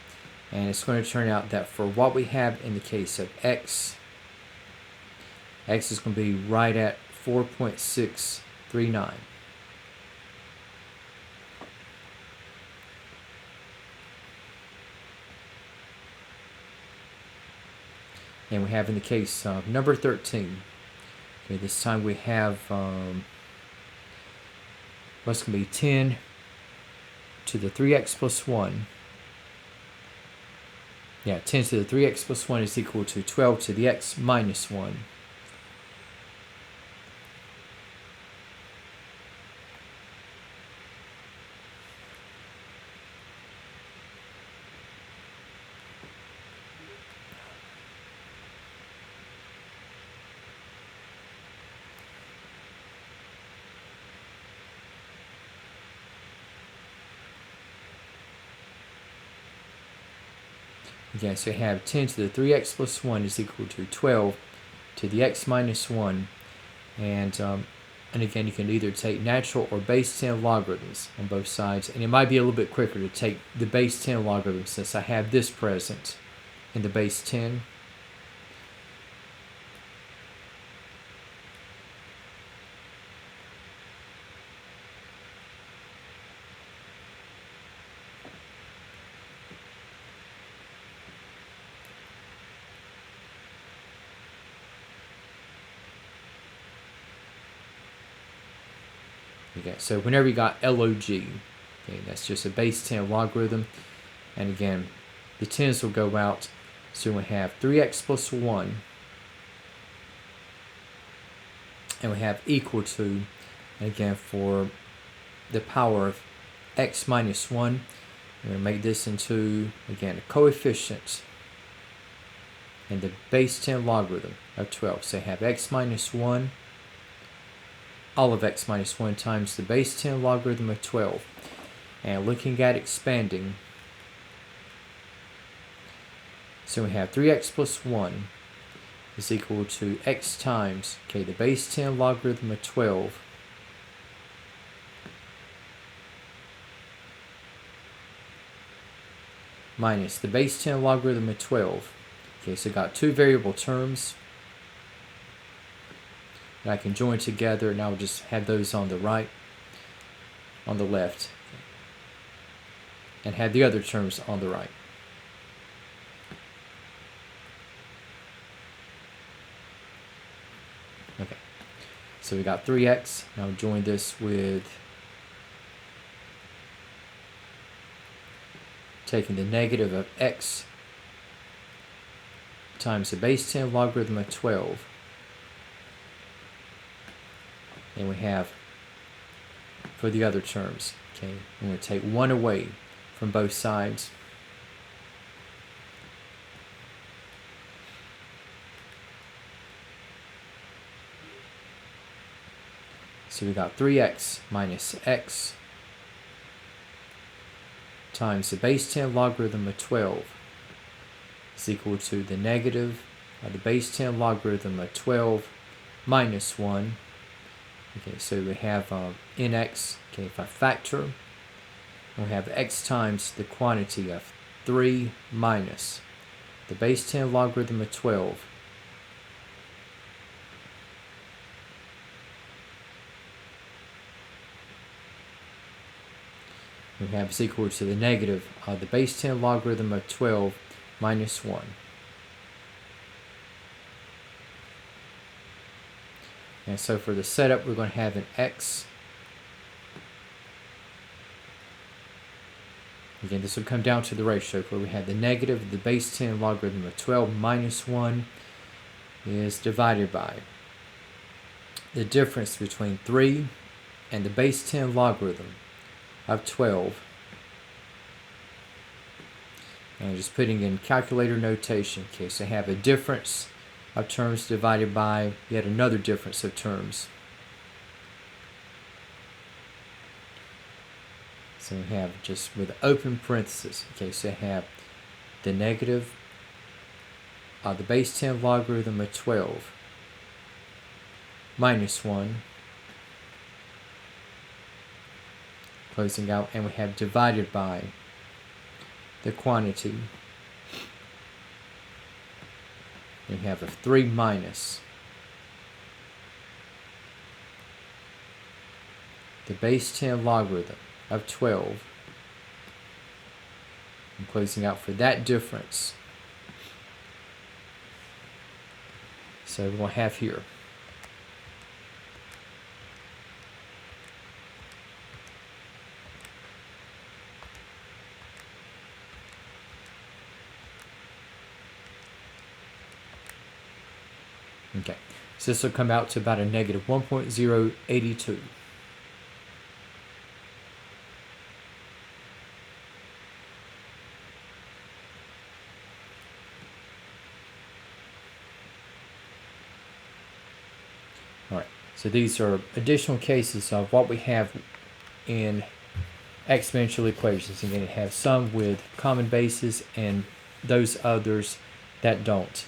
and it's going to turn out that for what we have in the case of x is going to be right at 4.639. And we have in the case of number 13, okay, this time we have what's going to be 10 to the 3x plus 1. Yeah, 10 to the 3x plus 1 is equal to 12 to the x minus 1. Again, so you have 10 to the 3x plus 1 is equal to 12 to the x minus 1. And again, you can either take natural or base 10 logarithms on both sides. And it might be a little bit quicker to take the base 10 logarithm since I have this present. in the base 10. Okay, so whenever you got log, okay, that's just a base 10 logarithm. And again, the 10s will go out. So we have 3x plus 1. And we have equal to, and again, for the power of x minus 1, we're going to make this into, again, a coefficient in the base 10 logarithm of 12. So you have x minus 1, all of x minus 1 times the base 10 logarithm of 12. And looking at expanding, so we have 3x plus 1 is equal to x times, okay, the base 10 logarithm of 12 minus the base 10 logarithm of 12. Okay, so I got two variable terms that I can join together, and I'll just have those on the right, on the left, and have the other terms on the right. Okay, so we got 3x. Now join this with taking the negative of x times the base 10 logarithm of 12. And we have for the other terms, okay, I'm going to take 1 away from both sides. So we got 3x minus x times the base 10 logarithm of 12 is equal to the negative of the base 10 logarithm of 12 minus 1. Okay, so we have nx, okay, if I factor, we'll have x times the quantity of 3 minus the base 10 logarithm of 12 we have is equal to the negative of the base 10 logarithm of 12 minus 1. And so for the setup, we're going to have an x. Again, this will come down to the ratio where we have the negative of the base 10 logarithm of 12 minus 1 is divided by the difference between 3 and the base 10 logarithm of 12. And just putting in calculator notation. Okay, so I have a difference of terms divided by yet another difference of terms. So we have just with open parentheses. Okay, so I have the negative of the base 10 logarithm of 12 minus 1, closing out, and we have divided by the quantity. We have a 3 minus the base 10 logarithm of 12. I'm closing out for that difference. So we'll have here okay, so this will come out to about a negative 1.082. Alright, so these are additional cases of what we have in exponential equations. Again, it has some with common bases and those others that don't.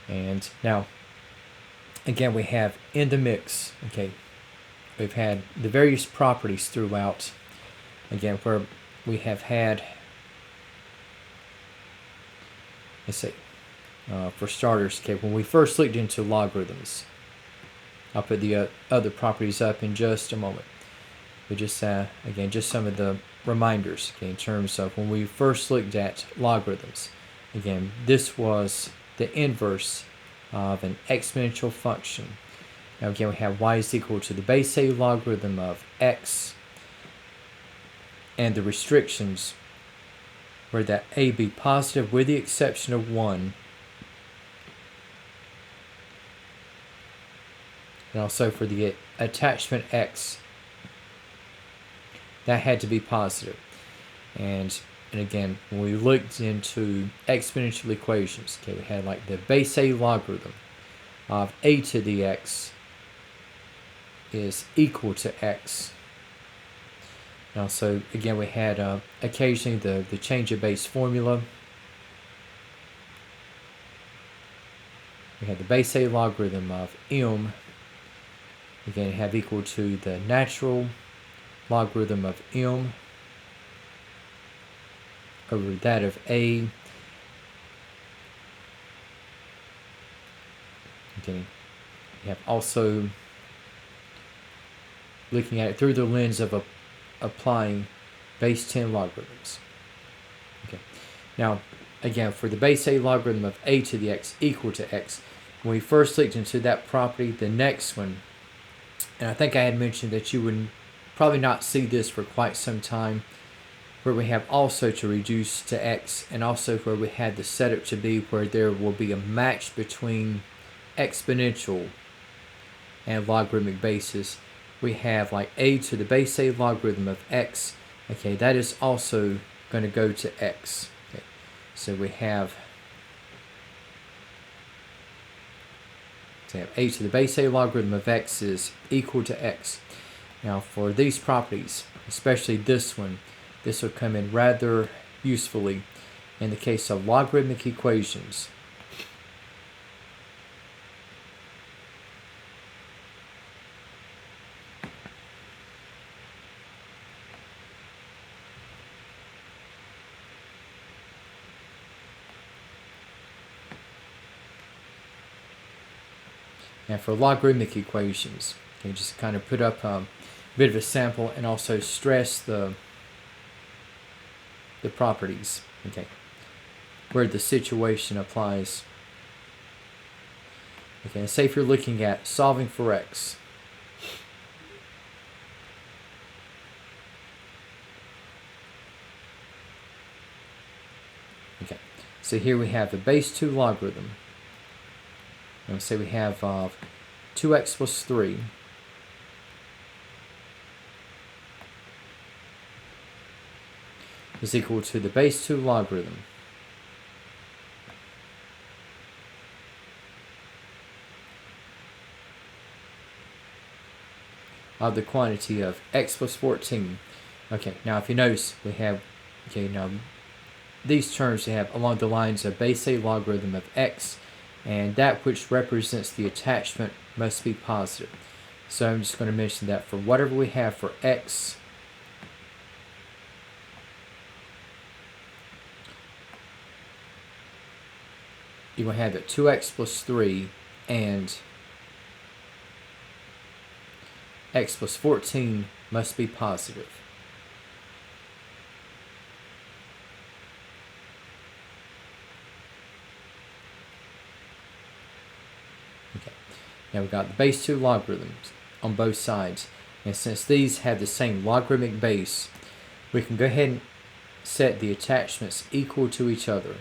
And now, again, we have in the mix, okay, we've had the various properties throughout, again, where we have had let's see, for starters, okay, when we first looked into logarithms, I'll put the other properties up in just a moment. But just, again, just some of the reminders, okay, in terms of when we first looked at logarithms. Again, this was the inverse of an exponential function. Now again, we have y is equal to the base A logarithm of x, and the restrictions were that a be positive with the exception of 1, and also for the attachment x, that had to be positive. And again, when we looked into exponential equations, okay, we had like the base A logarithm of a to the x is equal to x. Now, so again, we had occasionally the change of base formula. We had the base A logarithm of m, again, have equal to the natural logarithm of m over that of a. Okay, we have also looking at it through the lens of applying base 10 logarithms. Okay, now again, for the base A logarithm of a to the x equal to x, when we first looked into that property, the next one, and I think I had mentioned that you would probably not see this for quite some time, where we have also to reduce to x, and also where we had the setup to be where there will be a match between exponential and logarithmic bases. We have like a to the base A logarithm of x. Okay, that is also going to go to x. Okay, so we have a to the base A logarithm of x is equal to x. Now for these properties, especially this one, this will come in rather usefully in the case of logarithmic equations. Now for logarithmic equations, okay, just kind of put up a bit of a sample and also stress the properties, okay, where the situation applies. Okay, say if you're looking at solving for x, okay, so here we have the base 2 logarithm, and say we have 2x plus 3 is equal to the base 2 logarithm of the quantity of x plus 14. Okay, now if you notice, we have, okay, now these terms they have along the lines of base A logarithm of x, and that which represents the attachment must be positive. So I'm just going to mention that for whatever we have for x, you're going to have it 2x plus 3 and x plus 14 must be positive. Okay. Now we've got the base 2 logarithms on both sides, and since these have the same logarithmic base, we can go ahead and set the attachments equal to each other.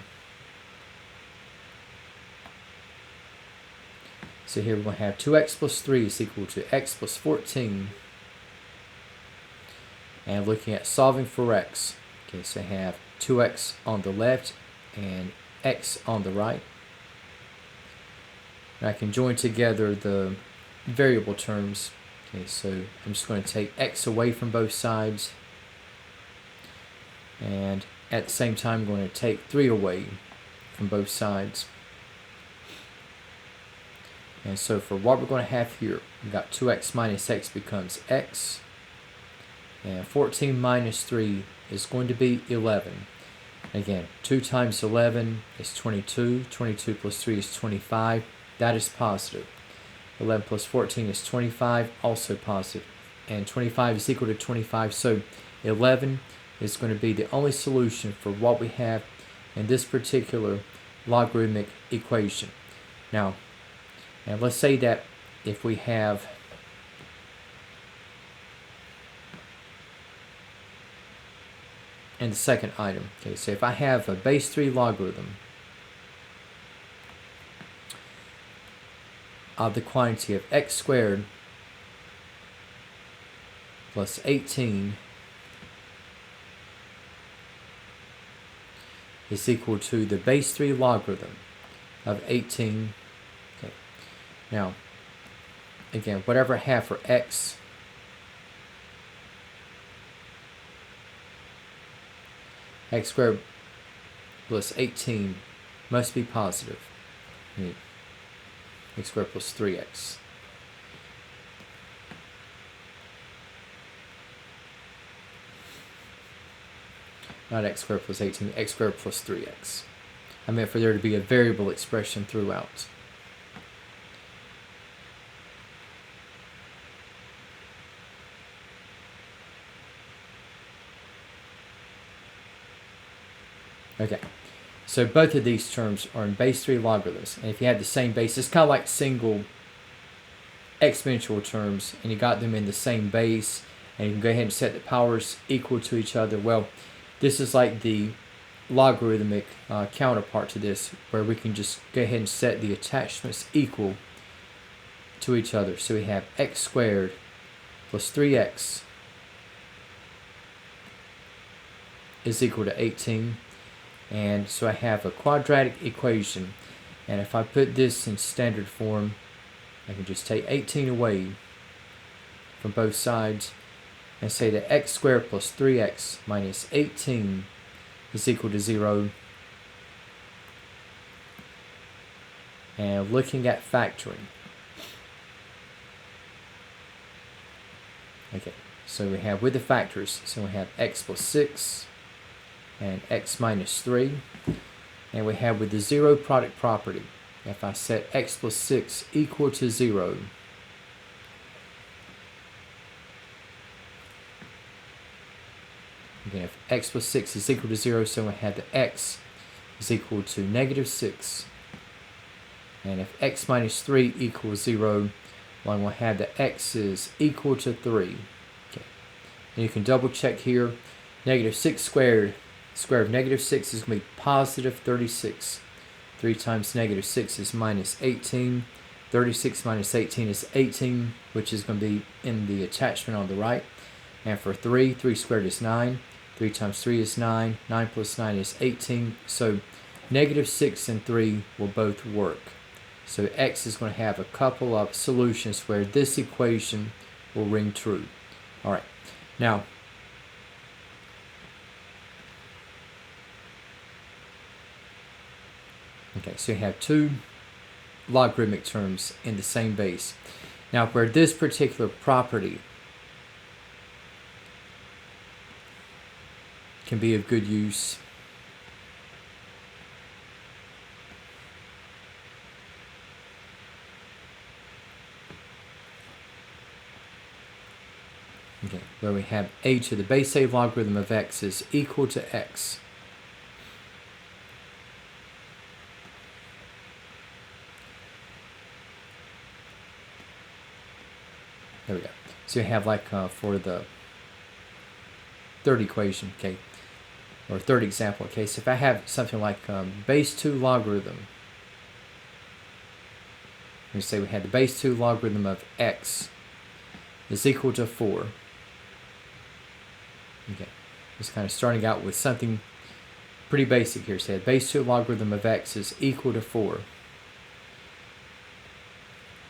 So here we're going to have 2x plus 3 is equal to x plus 14. And looking at solving for x, okay, so I have 2x on the left and x on the right. And I can join together the variable terms. Okay, so I'm just going to take x away from both sides. And at the same time, I'm going to take 3 away from both sides. And so for what we're going to have here, we've got 2x minus x becomes x. And 14 minus 3 is going to be 11. Again, 2 times 11 is 22. 22 plus 3 is 25. That is positive. 11 plus 14 is 25, also positive. And 25 is equal to 25, so 11 is going to be the only solution for what we have in this particular logarithmic equation. Now, and let's say that if we have in the second item, okay, so if I have a base 3 logarithm of the quantity of x squared plus 18 is equal to the base 3 logarithm of 18. Okay. Now, again, whatever I have for x, x squared plus 18 must be positive. X squared plus 3x. Not x squared plus 18, x squared plus 3x. I meant for there to be a variable expression throughout. Okay, so both of these terms are in base 3 logarithms. And if you have the same base, it's kind of like single exponential terms, and you got them in the same base, and you can go ahead and set the powers equal to each other. Well, this is like the logarithmic counterpart to this, where we can just go ahead and set the attachments equal to each other. So we have x squared plus 3x is equal to 18. And so I have a quadratic equation, and if I put this in standard form, I can just take 18 away from both sides and say that x squared plus 3x minus 18 is equal to 0. And looking at factoring. Okay, so we have with the factors, so we have x plus 6 and x minus 3. And we have with the zero product property, if I set x plus 6 equal to 0, again, if x plus 6 is equal to 0, so we have the x is equal to negative 6. And if x minus 3 equals 0, well, we'll have the x is equal to 3. Okay. And you can double check here. Negative 6 squared, square of negative 6 is going to be positive 36. 3 times negative 6 is minus 18. 36 minus 18 is 18, which is going to be in the attachment on the right. And for 3, 3 squared is 9. 3 times 3 is 9. 9 plus 9 is 18. So negative 6 and 3 will both work. So x is going to have a couple of solutions where this equation will ring true. All right. Now, okay, so you have two logarithmic terms in the same base. Now, where this particular property can be of good use, okay, where we have a to the base a logarithm of x is equal to x. There we go. So you have like for the third equation, okay, or third example, okay, so if I have something like base 2 logarithm, we say we had the base 2 logarithm of x is equal to 4. Okay, just kind of starting out with something pretty basic here. Say base 2 logarithm of x is equal to 4.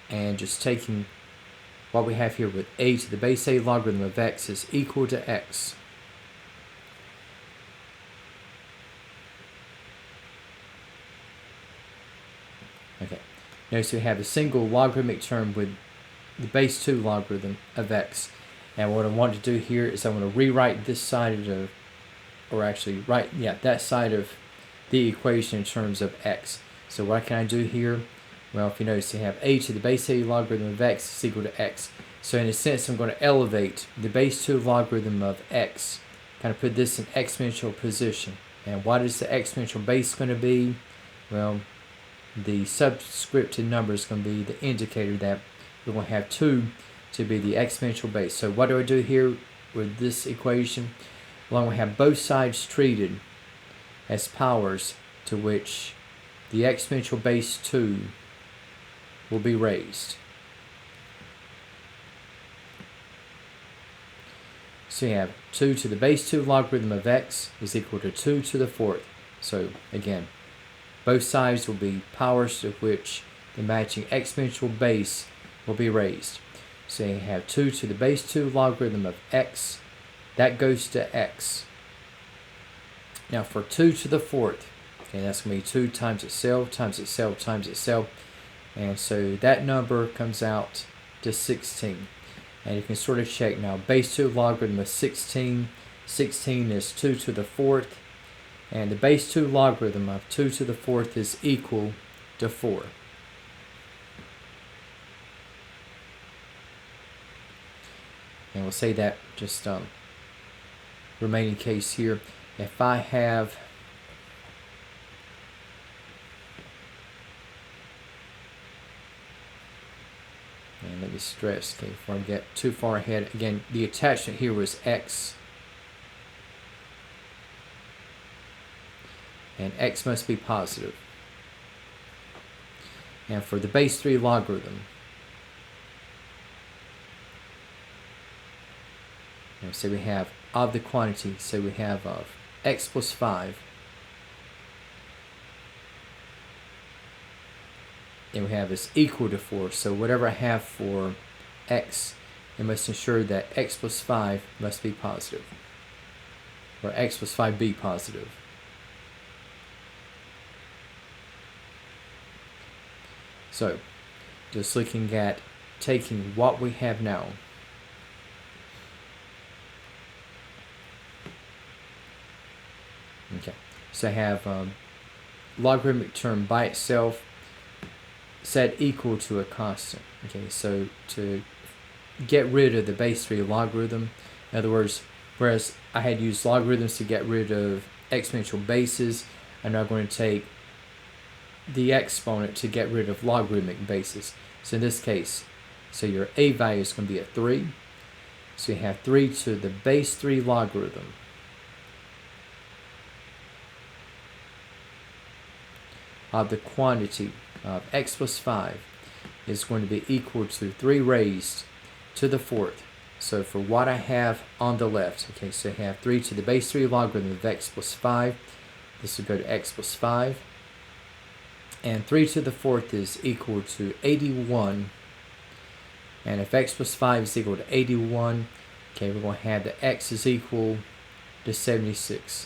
And just taking what we have here with a to the base a logarithm of x is equal to x. Okay, notice we have a single logarithmic term with the base 2 logarithm of x. And what I want to do here is I want to rewrite this side of the or actually, right, yeah, that side of the equation in terms of x. So what can I do here? Well, if you notice, you have a to the base a logarithm of x is equal to x. So in a sense, I'm going to elevate the base 2 logarithm of x, kind of put this in exponential position. And what is the exponential base going to be? Well, the subscripted number is going to be the indicator that we're going to have 2 to be the exponential base. So what do I do here with this equation? Well, I'm going to have both sides treated as powers to which the exponential base 2 will be raised. So you have 2 to the base 2 logarithm of x is equal to 2 to the 4th. So again, both sides will be powers to which the matching exponential base will be raised. So you have 2 to the base 2 logarithm of x. That goes to x. Now for 2 to the 4th, okay, that's going to be 2 times itself, times itself, times itself. And so that number comes out to 16. And you can sort of check now. Base 2 logarithm of 16. 16 is 2 to the 4th. And the base 2 logarithm of 2 to the 4th is equal to 4. And we'll say that just remaining case here. If I have and let me stress, okay, before I get too far ahead. Again, the attachment here was x. And x must be positive. And for the base 3 logarithm, and so we have of the quantity, so we have of x plus 5. And we have is equal to 4. So whatever I have for x, it must ensure that x plus 5 must be positive. Or x plus 5 be positive. So, just looking at taking what we have now. Okay, so I have logarithmic term by itself set equal to a constant. Okay, so to get rid of the base 3 logarithm, in other words, whereas I had used logarithms to get rid of exponential bases, I'm now going to take the exponent to get rid of logarithmic bases. So in this case, so your a value is going to be a 3. So you have 3 to the base 3 logarithm of the quantity of x plus 5 is going to be equal to 3 raised to the 4th. So for what I have on the left, okay, so I have 3 to the base 3 logarithm of x plus 5. This will go to x plus 5. And 3 to the 4th is equal to 81. And if x plus 5 is equal to 81, okay, we're going to have that x is equal to 76.